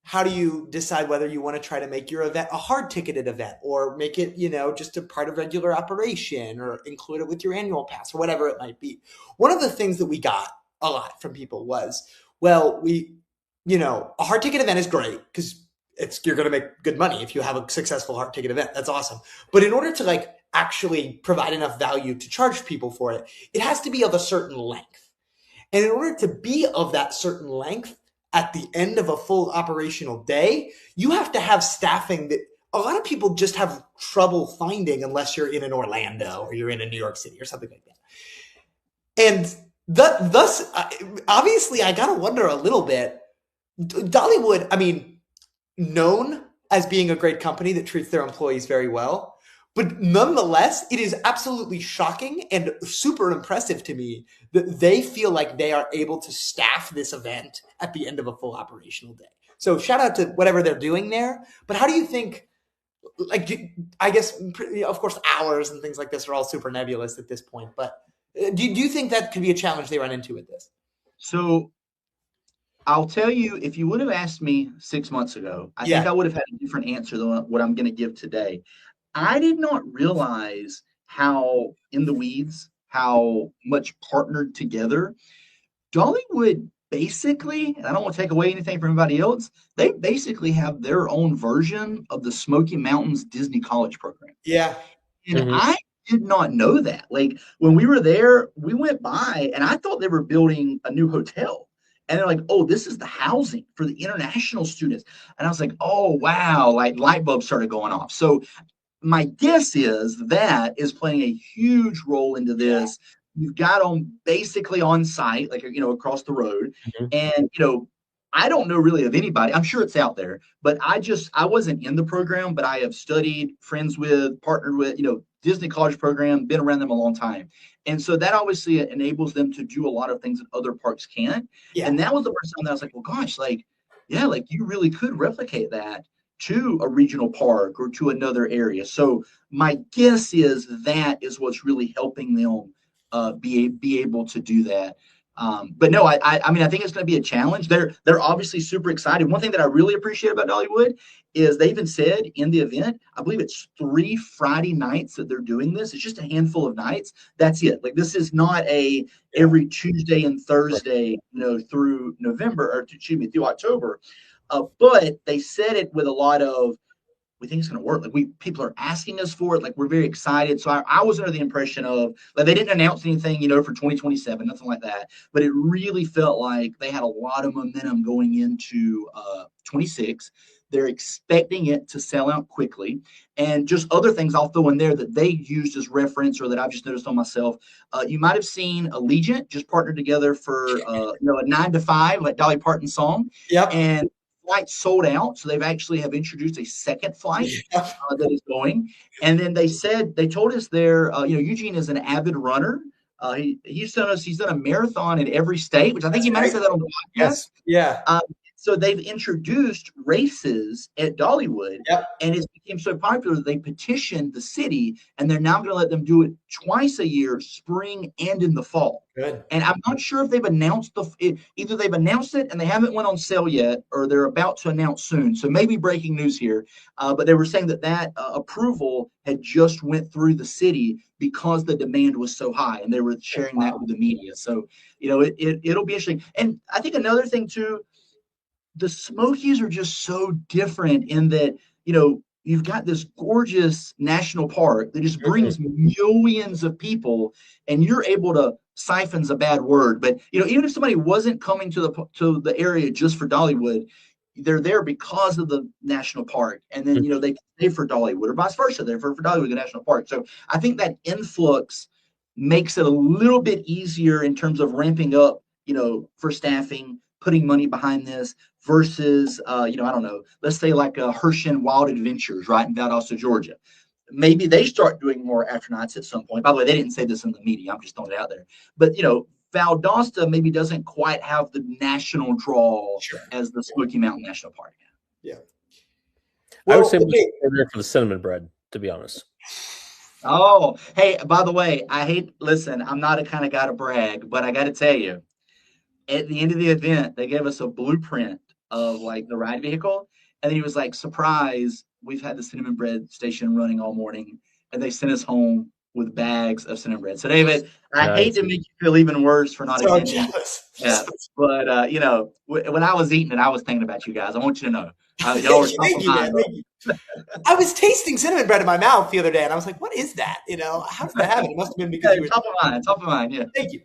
how do you decide whether you want to try to make your event a hard ticketed event, or make it, just a part of regular operation, or include it with your annual pass, or whatever it might be. One of the things that we got a lot from people was, well, a hard ticket event is great because you're going to make good money if you have a successful hard ticket event. That's awesome. But in order to actually provide enough value to charge people for it, it has to be of a certain length. And in order to be of that certain length at the end of a full operational day, you have to have staffing that a lot of people just have trouble finding unless you're in an Orlando or you're in a New York City or something like that. And thus, obviously, I got to wonder a little bit. Dollywood, known as being a great company that treats their employees very well, but nonetheless, it is absolutely shocking and super impressive to me that they feel like they are able to staff this event at the end of a full operational day. So shout out to whatever they're doing there. But how do you think, I guess, of course, hours and things like this are all super nebulous at this point, but do you think that could be a challenge they run into with this? So I'll tell you, if you would have asked me 6 months ago, I think I would have had a different answer than what I'm going to give today. I did not realize how in the weeds, how much partnered together. Dollywood basically, and I don't want to take away anything from anybody else, they basically have their own version of the Smoky Mountains Disney College program. Yeah. And I did not know that. Like, when we were there, we went by and I thought they were building a new hotel. And they're like, oh, this is the housing for the international students. And I was like, oh, wow, like light bulbs started going off. So my guess is that is playing a huge role into this. you've got them basically on site, like, across the road. Mhm. And, I don't know really of anybody. I'm sure it's out there, but I wasn't in the program, but I have studied, friends with, partnered with, Disney College program, been around them a long time. And so that obviously enables them to do a lot of things that other parks can't. Yeah. And that was the first time that I was like, well, gosh, like, yeah, like you really could replicate that to a regional park or to another area. So my guess is that is what's really helping them be able to do that. But no, I mean, I think it's going to be a challenge. They're obviously super excited. One thing that I really appreciate about Dollywood is they even said in the event, I believe it's 3 Friday nights that they're doing this. It's just a handful of nights. That's it. Like, this is not a every Tuesday and Thursday, through November, or excuse me, through October. But they said it with a lot of, we think it's going to work. Like, people are asking us for it. Like, we're very excited. So I was under the impression of, like, they didn't announce anything, for 2027, nothing like that. But it really felt like they had a lot of momentum going into 26. They're expecting it to sell out quickly. And just other things I'll throw in there that they used as reference, or that I've just noticed on myself. You might have seen Allegiant just partnered together for a 9 to 5, like Dolly Parton song. Yep. And flight sold out, so they've actually have introduced a second flight that is going. And then they told us there, Eugene is an avid runner. He's done a marathon in every state, which I think he might have said that on the podcast. Yes. Yeah. So they've introduced races at Dollywood, Yep. and it's became so popular that they petitioned the city, and they're now going to let them do it twice a year, spring and in the fall. Good. And I'm not sure if they've announced either they've announced it and they haven't went on sale yet, or they're about to announce soon. So maybe breaking news here, but they were saying that approval had just went through the city because the demand was so high, and they were sharing that with the media. So it'll be interesting. And I think another thing too, the Smokies are just so different in that, you've got this gorgeous national park that just brings millions of people, and you're able to, siphon's a bad word, but even if somebody wasn't coming to the area just for Dollywood, they're there because of the national park, and then they pay for Dollywood, or vice versa, they're for Dollywood, the national park. So I think that influx makes it a little bit easier in terms of ramping up, for staffing, putting money behind this, versus, I don't know, let's say like a Herschend Wild Adventures, right, in Valdosta, Georgia. Maybe they start doing more after nights at some point. By the way, they didn't say this in the media. I'm just throwing it out there. But, Valdosta maybe doesn't quite have the national draw as the Smoky Mountain National Park. Yeah. I would say we're there for the cinnamon bread, to be honest. Oh, hey, by the way, I'm not a kind of guy to brag, but I got to tell you, at the end of the event, they gave us a blueprint of like the ride vehicle. And then he was like, surprise, we've had the cinnamon bread station running all morning. And they sent us home with bags of cinnamon bread. So David, I hate to make you feel even worse for not attending. Jealous. Yeah. But, when I was eating it, I was thinking about you guys. I want you to know. Y'all were Thank you, man. I was tasting cinnamon bread in my mouth the other day, and I was like, what is that? How did that happen? It must have been because you were top of mind. Yeah. Thank you.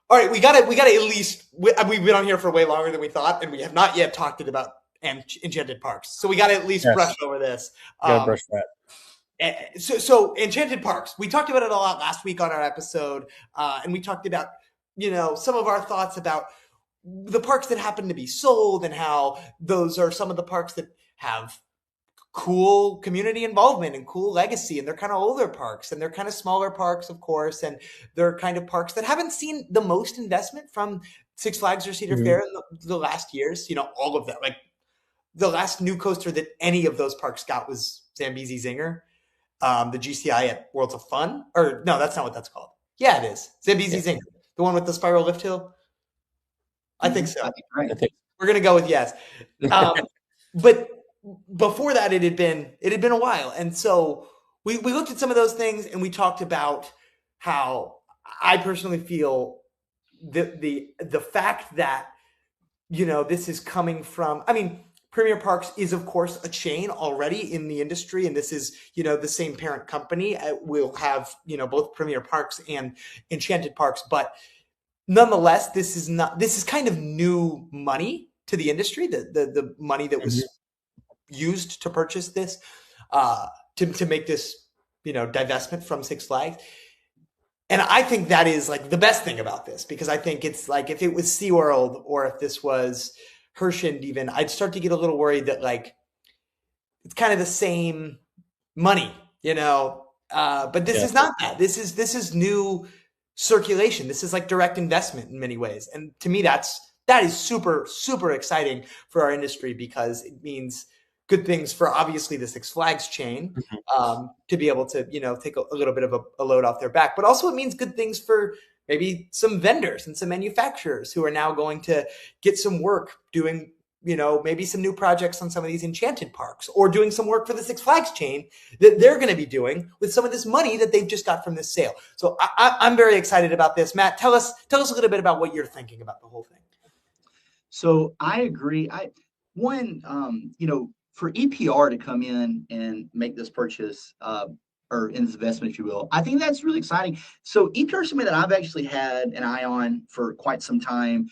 All right, we got to at least. We've been on here for way longer than we thought, and we have not yet talked about Enchanted Parks. So we got to at least brush over this. Brush that. So Enchanted Parks. We talked about it a lot last week on our episode, and we talked about some of our thoughts about the parks that happen to be sold, and how those are some of the parks that have cool community involvement and cool legacy, and they're kind of older parks, and they're kind of smaller parks, of course, and they're kind of parks that haven't seen the most investment from Six Flags or Cedar Fair in the last years. All of that. Like, the last new coaster that any of those parks got was Zambezi Zinger, the GCI at Worlds of Fun. Or no, that's not what that's called. Yeah, it is Zambezi Zinger, the one with the spiral lift hill. I think so. Right. We're gonna go with yes. But before that, it had been a while, and so we looked at some of those things, and we talked about how I personally feel the fact that this is coming from. I mean, Premier Parks is, of course, a chain already in the industry, and this is the same parent company. We'll have both Premier Parks and Enchanted Parks, but nonetheless, this is kind of new money to the industry. The money that was used to purchase this, to make this divestment from Six Flags. And I think that is like the best thing about this, because I think it's like if it was SeaWorld or if this was Hershend even, I'd start to get a little worried that like it's kind of the same money, you know. But this Yeah. is not that. This is new circulation. This is like direct investment in many ways. And to me that is super, super exciting for our industry, because it means good things for obviously the Six Flags chain, to be able to, you know, take a little bit of a load off their back. But also it means good things for maybe some vendors and some manufacturers who are now going to get some work doing, you know, maybe some new projects on some of these enchanted parks, or doing some work for the Six Flags chain that they're going to be doing with some of this money that they've just got from this sale. So I'm very excited about this. Matt, tell us a little bit about what you're thinking about the whole thing. So I agree. You know, for EPR to come in and make this purchase, or in this investment, if you will, I think that's really exciting. So EPR is something that I've actually had an eye on for quite some time.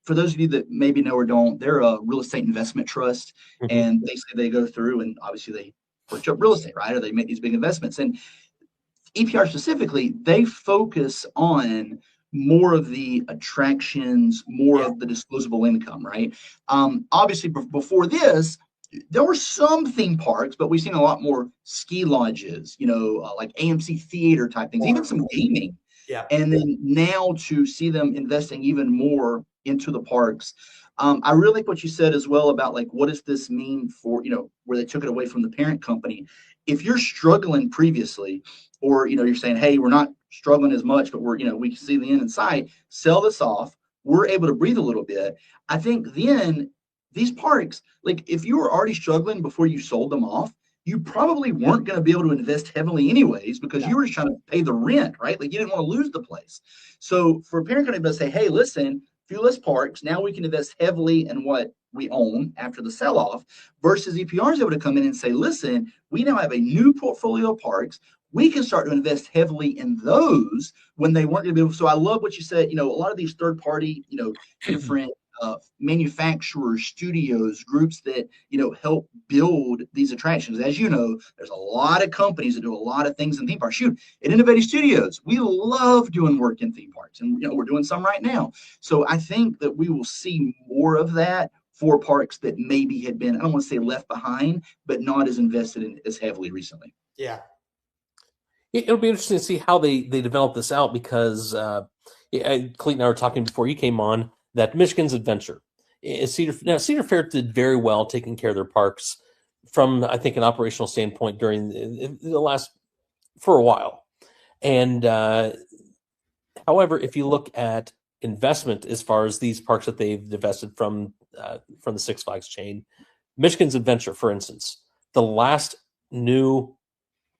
For those of you that maybe know or don't, they're a real estate investment trust, and basically they go through and obviously they purchase up real estate, right? Or they make these big investments. And EPR specifically, they focus on more of the attractions, more of the disposable income, right? Obviously, before this, there were some theme parks, but we've seen a lot more ski lodges, you know, like AMC theater type things, even some gaming. Yeah. And then now to see them investing even more into the parks. I really like what you said as well about like, what does this mean for, you know, where they took it away from the parent company. If you're struggling previously, or, you know, you're saying, hey, we're not struggling as much, but we're, you know, we can see the end in sight, sell this off. We're able to breathe a little bit. I think then these parks, like if you were already struggling before you sold them off, you probably weren't going to be able to invest heavily anyways, because you were just trying to pay the rent, right? Like you didn't want to lose the place. So for a parent company to say, hey, listen, few less parks, now we can invest heavily in what we own after the sell-off, versus EPR is able to come in and say, listen, we now have a new portfolio of parks. We can start to invest heavily in those when they weren't going to be able. So I love what you said. You know, a lot of these third-party, you know, different manufacturers, studios, groups that, you know, help build these attractions. As you know, there's a lot of companies that do a lot of things in theme parks. Shoot, at Innovated Studios, we love doing work in theme parks, and you know, we're doing some right now. So I think that we will see more of that for parks that maybe had been, I don't want to say left behind, but not as invested in as heavily recently. Yeah. It'll be interesting to see how they develop this out, because Clete and I were talking before you came on that Michigan's Adventure. Cedar Fair did very well taking care of their parks from, I think, an operational standpoint during the last, for a while. And however, if you look at investment as far as these parks that they've divested from the Six Flags chain, Michigan's Adventure, for instance, the last new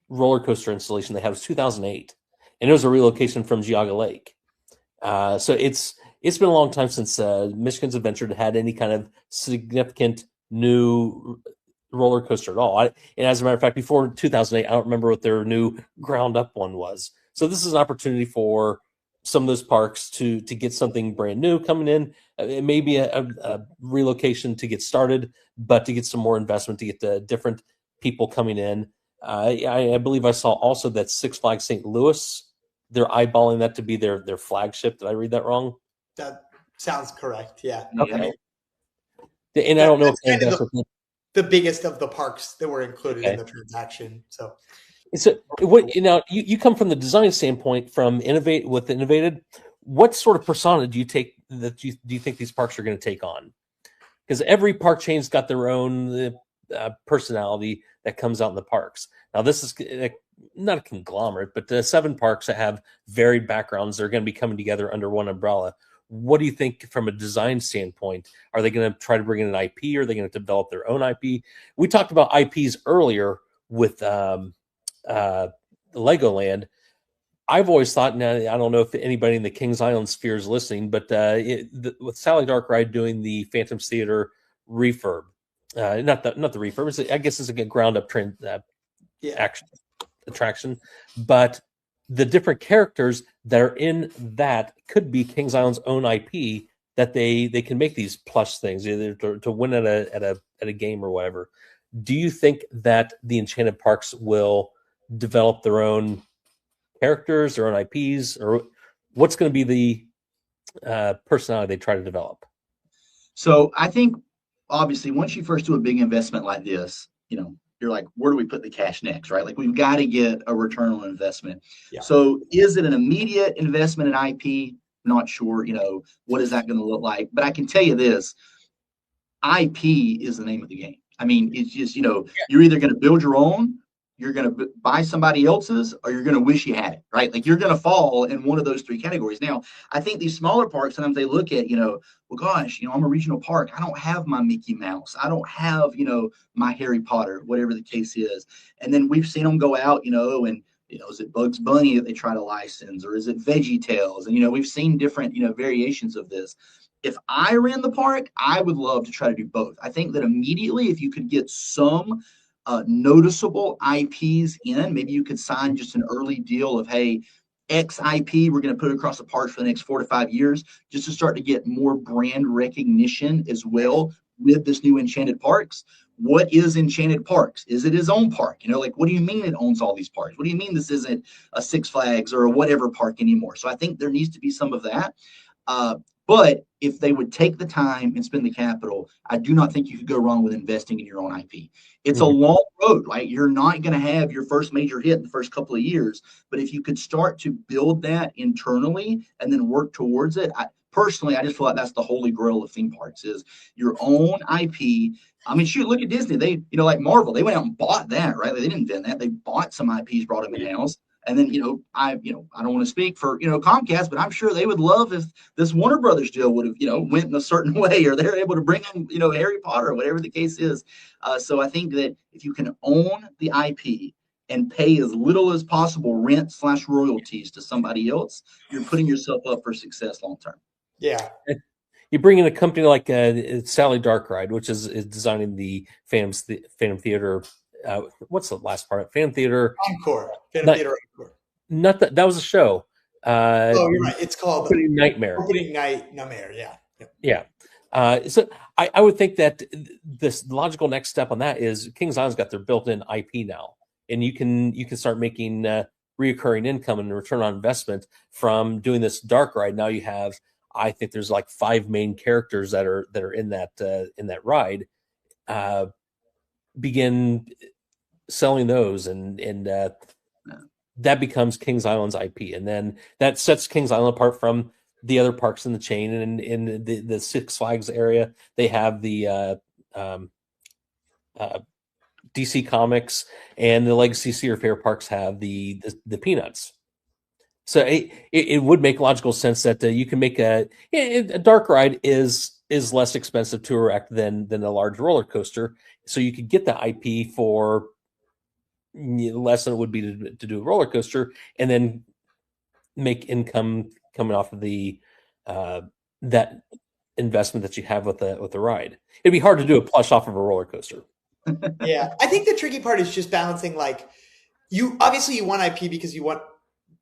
roller coaster installation they had was 2008, and it was a relocation from Geauga Lake. So it's been a long time since Michigan's Adventure had any kind of significant new roller coaster at all. And as a matter of fact, before 2008, I don't remember what their new ground up one was. So this is an opportunity for some of those parks to get something brand new coming in. It may be a relocation to get started, but to get some more investment, to get different people coming in. I believe I saw also that Six Flags St. Louis, they're eyeballing that to be their flagship. Did I read that wrong? That sounds correct. Yeah. Okay. And I don't know if kind of the biggest of the parks that were included in the transaction. So what, now you come from the design standpoint from Innovated. What sort of persona do you take do you think these parks are going to take on? Because every park chain's got their own personality that comes out in the parks. Now this is not a conglomerate, but 7 parks that have varied backgrounds. They're going to be coming together under one umbrella. What do you think from a design standpoint? Are they going to try to bring in an IP? Or are they going to develop their own IP? We talked about IPs earlier with Legoland. I've always thought, now I don't know if anybody in the Kings Island sphere is listening, but with Sally Dark Ride doing the Phantoms Theater refurb, not the refurb, I guess it's a ground up attraction, but the different characters that are in that could be Kings Island's own IP that they can make these plush things either to win at a game or whatever. Do you think that the Enchanted Parks will develop their own characters, their own IPs, or what's going to be the personality they try to develop? So I think obviously once you first do a big investment like this, you're like, where do we put the cash next, right? Like we've got to get a return on investment. Yeah. So is it an immediate investment in IP? Not sure, what is that going to look like? But I can tell you this, IP is the name of the game. I mean, it's just, you're either going to build your own, you're going to buy somebody else's, or you're going to wish you had it, right? Like you're going to fall in one of those three categories. Now, I think these smaller parks, sometimes they look at, well, gosh, I'm a regional park. I don't have my Mickey Mouse. I don't have, my Harry Potter, whatever the case is. And then we've seen them go out, and, is it Bugs Bunny that they try to license, or is it Veggie Tales? And, we've seen different, variations of this. If I ran the park, I would love to try to do both. I think that immediately, if you could get some noticeable IPs in, maybe you could sign just an early deal of, hey, X IP, we're going to put it across the park for the next 4 to 5 years, just to start to get more brand recognition as well with this new Enchanted Parks. What is Enchanted Parks? Is it his own park? Like, what do you mean it owns all these parks? What do you mean this isn't a Six Flags or a whatever park anymore? So I think there needs to be some of that. But if they would take the time and spend the capital, I do not think you could go wrong with investing in your own IP. It's a long road, right? You're not going to have your first major hit in the first couple of years. But if you could start to build that internally and then work towards it, personally, I just feel like that's the holy grail of theme parks is your own IP. I mean, shoot, look at Disney. They, like Marvel, they went out and bought that, right? They didn't invent that. They bought some IPs, brought them in-house. And then, I don't want to speak for, Comcast, but I'm sure they would love if this Warner Brothers deal would have, went in a certain way, or they're able to bring in, Harry Potter, or whatever the case is. So I think that if you can own the IP and pay as little as possible rent/royalties to somebody else, you're putting yourself up for success long term. Yeah. You bring in a company like Sally Darkride, which is designing the Phantom Theater. What's the last part? Phantom Theater Encore. Phantom Theater Encore. Not that was a show. You're right. It's called Opening Nightmare. Opening Night Nightmare. Yeah. Yeah. So I would think that this logical next step on that is Kings Island's got their built-in IP now, and you can start making reoccurring income and return on investment from doing this dark ride. Now you have, I think there's like 5 main characters that are in that ride. Begin selling those, and that becomes Kings Island's IP, and then that sets Kings Island apart from the other parks in the chain. And in the Six Flags area, they have the DC Comics, and the Legacy Cedar Fair parks have the Peanuts. So it would make logical sense that you can make a dark ride is less expensive to erect than a large roller coaster. So you could get the IP for less than it would be to do a roller coaster, and then make income coming off of the that investment that you have with the ride. It'd be hard to do a plush off of a roller coaster. Yeah, I think the tricky part is just balancing. Like, you want IP because you want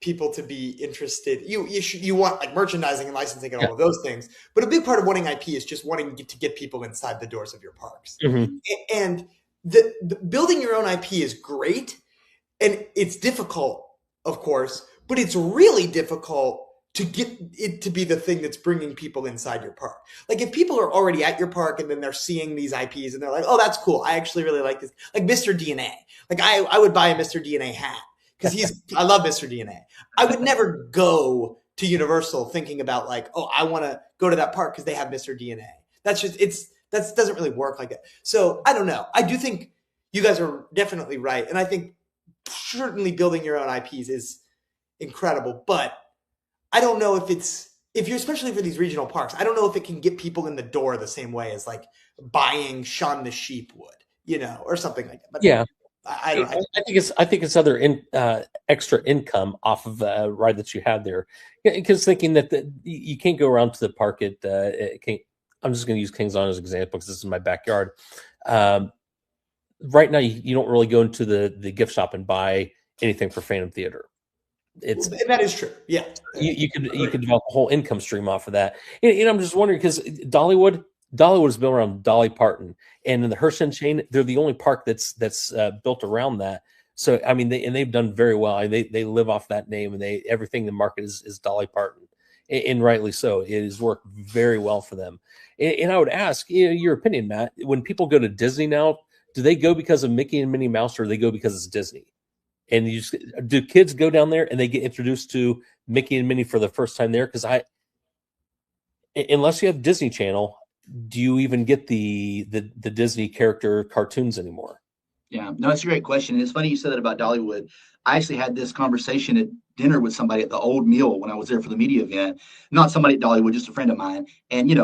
people to be interested. You want like merchandising and licensing and all of those things. But a big part of wanting IP is just wanting to get people inside the doors of your parks. Mm-hmm. And the building your own IP is great, and it's difficult, of course, but it's really difficult to get it to be the thing that's bringing people inside your park. Like, if people are already at your park and then they're seeing these IPs and they're like, oh, that's cool, I actually really like this. Like Mr. DNA. Like I would buy a Mr. DNA hat because I love Mr. DNA. I would never go to Universal thinking about like, oh, I want to go to that park because they have Mr. DNA. That's just, that doesn't really work like that. So I don't know. I do think you guys are definitely right. And I think certainly building your own IPs is incredible, but I don't know if you're, especially for these regional parks, I don't know if it can get people in the door the same way as like buying Shaun the Sheep would, or something like that. But yeah. I think it's other extra income off of a ride that you have there, because thinking that you can't go around to the park at I'm just going to use Kings Island as an example because this is my backyard. Right now, you don't really go into the gift shop and buy anything for Phantom Theater. That is true. Yeah, you could develop a whole income stream off of that. And I'm just wondering, because Dollywood is built around Dolly Parton, and in the Herschend chain, they're the only park that's built around that. So I mean, they've done very well. They live off that name, and everything the market is Dolly Parton, and rightly so. It has worked very well for them. And I would ask, your opinion, Matt. When people go to Disney now, do they go because of Mickey and Minnie Mouse, or do they go because it's Disney? And do kids go down there and they get introduced to Mickey and Minnie for the first time there? Because unless you have Disney Channel, do you even get the Disney character cartoons anymore? Yeah, no, it's a great question. It's funny you said that about Dollywood. I actually had this conversation at dinner with somebody at the old meal when I was there for the media event. Not somebody at Dollywood, just a friend of mine. And,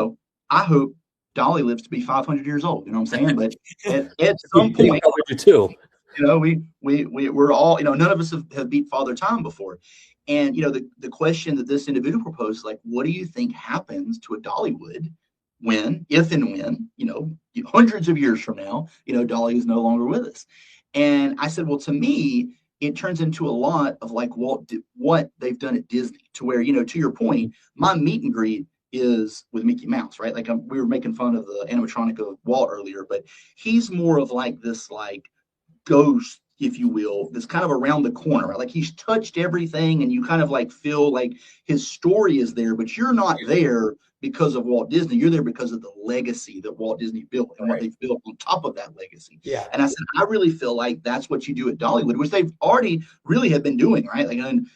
I hope Dolly lives to be 500 years old. You know what I'm saying? But at some point, you too. we're all, none of us have beat Father Time before. And, the question that this individual proposed, like, what do you think happens to a Dollywood if and when, hundreds of years from now, Dolly is no longer with us? And I said, well, to me, it turns into a lot of like what they've done at Disney, to where, to your point, my meet and greet is with Mickey Mouse, right? Like we were making fun of the animatronic of Walt earlier, but he's more of like this, like, ghost, if you will, that's kind of around the corner, right? Like he's touched everything, and you kind of like feel like his story is there, but you're not there because of Walt Disney. You're there because of the legacy that Walt Disney built and what they've built on top of that legacy. Yeah. And I said, I really feel like that's what you do at Dollywood, which they've already really have been doing, right? Like, and,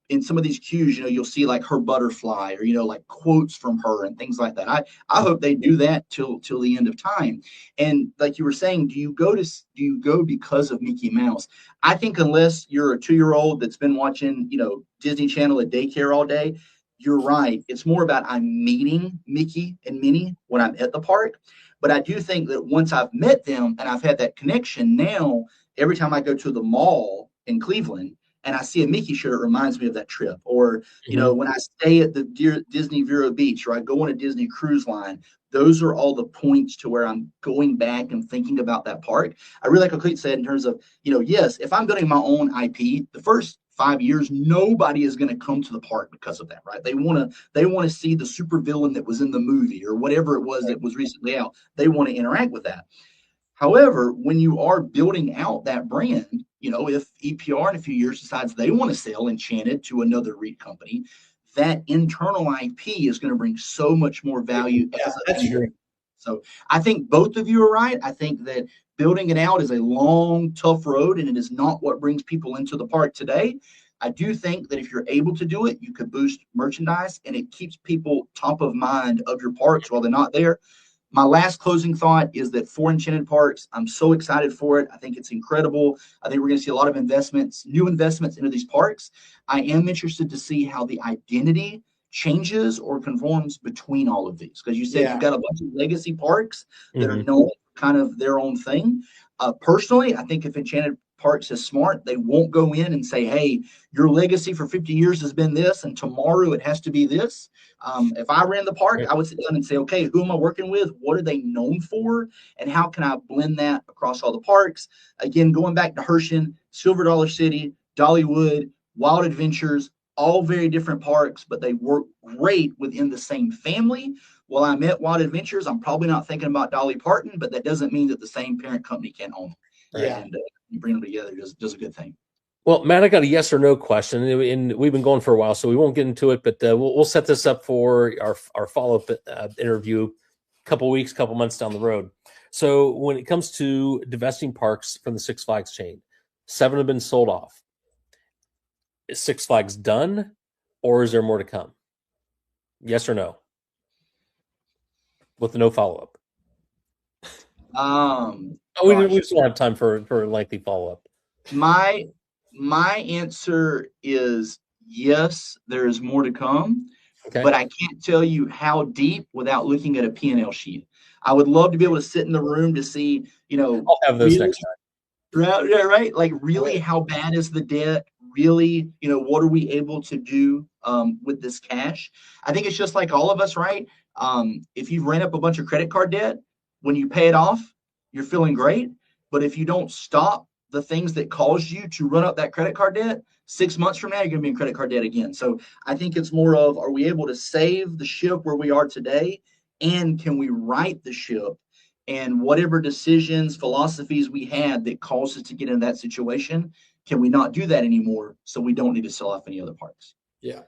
in some of these cues, you'll see like her butterfly, or, like quotes from her and things like that. I hope they do that till the end of time. And like you were saying, do you go because of Mickey Mouse? I think unless you're a 2-year-old that's been watching, Disney Channel at daycare all day, you're right. It's more about I'm meeting Mickey and Minnie when I'm at the park. But I do think that once I've met them and I've had that connection, now every time I go to the mall in Cleveland and I see a Mickey shirt, it reminds me of that trip. Or, when I stay at the Disney Vero Beach, or I go on a Disney cruise line, those are all the points to where I'm going back and thinking about that park. I really like what Clete said in terms of, yes, if I'm building my own IP, the first 5 years, nobody is going to come to the park because of that, right? They want to see the supervillain that was in the movie or whatever it was that was recently out. They want to interact with that. However, when you are building out that brand, if EPR in a few years decides they want to sell Enchanted to another REIT company, that internal IP is going to bring so much more value. Yeah, that's true. So I think both of you are right. I think that building it out is a long, tough road, and it is not what brings people into the park today. I do think that if you're able to do it, you could boost merchandise, and it keeps people top of mind of your parks while they're not there. My last closing thought is that for Enchanted Parks, I'm so excited for it. I think it's incredible. I think we're going to see a lot of new investments into these parks. I am interested to see how the identity changes or conforms between all of these, because you said you've got a bunch of legacy parks that are known kind of their own thing. Personally, I think if Enchanted Parks is smart, they won't go in and say, hey, your legacy for 50 years has been this, and tomorrow it has to be this. If I ran the park, I would sit down and say, okay, who am I working with? What are they known for? And how can I blend that across all the parks? Again, going back to Herschend, Silver Dollar City, Dollywood, Wild Adventures, all very different parks, but they work great within the same family. While I'm at Wild Adventures, I'm probably not thinking about Dolly Parton, but that doesn't mean that the same parent company can't own them. Yeah. And bring them together does a good thing. Well, Matt, I got a yes or no question, and we've been going for a while, so we won't get into it. But we'll set this up for our follow up interview, couple months down the road. So, when it comes to divesting parks from the Six Flags chain, 7 have been sold off. Is Six Flags done, or is there more to come? Yes or no? With no follow up. We just don't have time for a lengthy follow up. My answer is yes, there is more to come, but I can't tell you how deep without looking at a P&L sheet. I would love to be able to sit in the room to see, I'll have those next time. Right? Like, really, how bad is the debt? Really, what are we able to do with this cash? I think it's just like all of us, right? If you've ran up a bunch of credit card debt, when you pay it off, you're feeling great. But if you don't stop the things that caused you to run up that credit card debt, 6 months from now, you're going to be in credit card debt again. So I think it's more of, are we able to save the ship where we are today? And can we right the ship and whatever decisions, philosophies we had that caused us to get in that situation, can we not do that anymore so we don't need to sell off any other parks? Yeah.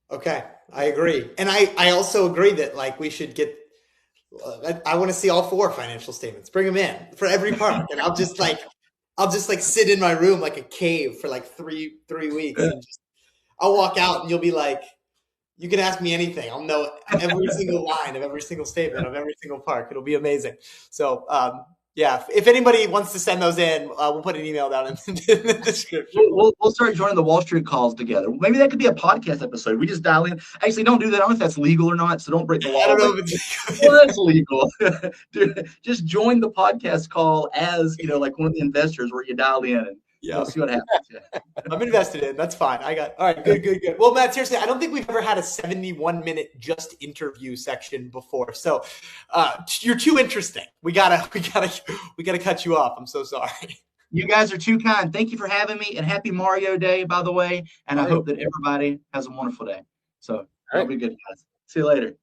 Okay, I agree. And I also agree that like we should get, I want to see all 4 financial statements. Bring them in for every park. And I'll just like sit in my room like a cave for like three weeks. And I'll walk out and you'll be like, you can ask me anything. I'll know every single line of every single statement of every single park. It'll be amazing. So, yeah, if anybody wants to send those in, we'll put an email down in the description. We'll start joining the Wall Street calls together. Maybe that could be a podcast episode. We just dial in. Actually, don't do that. I don't know if that's legal or not, so don't break the law. I don't know if it's well, that's legal. Dude, just join the podcast call as, like one of the investors where you dial in and we'll see what happens. Yeah. I'm invested in. That's fine. All right. Good. Well, Matt, seriously, I don't think we've ever had a 71-minute just interview section before. So you're too interesting. We gotta cut you off. I'm so sorry. You guys are too kind. Thank you for having me, and happy Mario Day, by the way. And I hope that everybody has a wonderful day. So that'll be good, guys. See you later.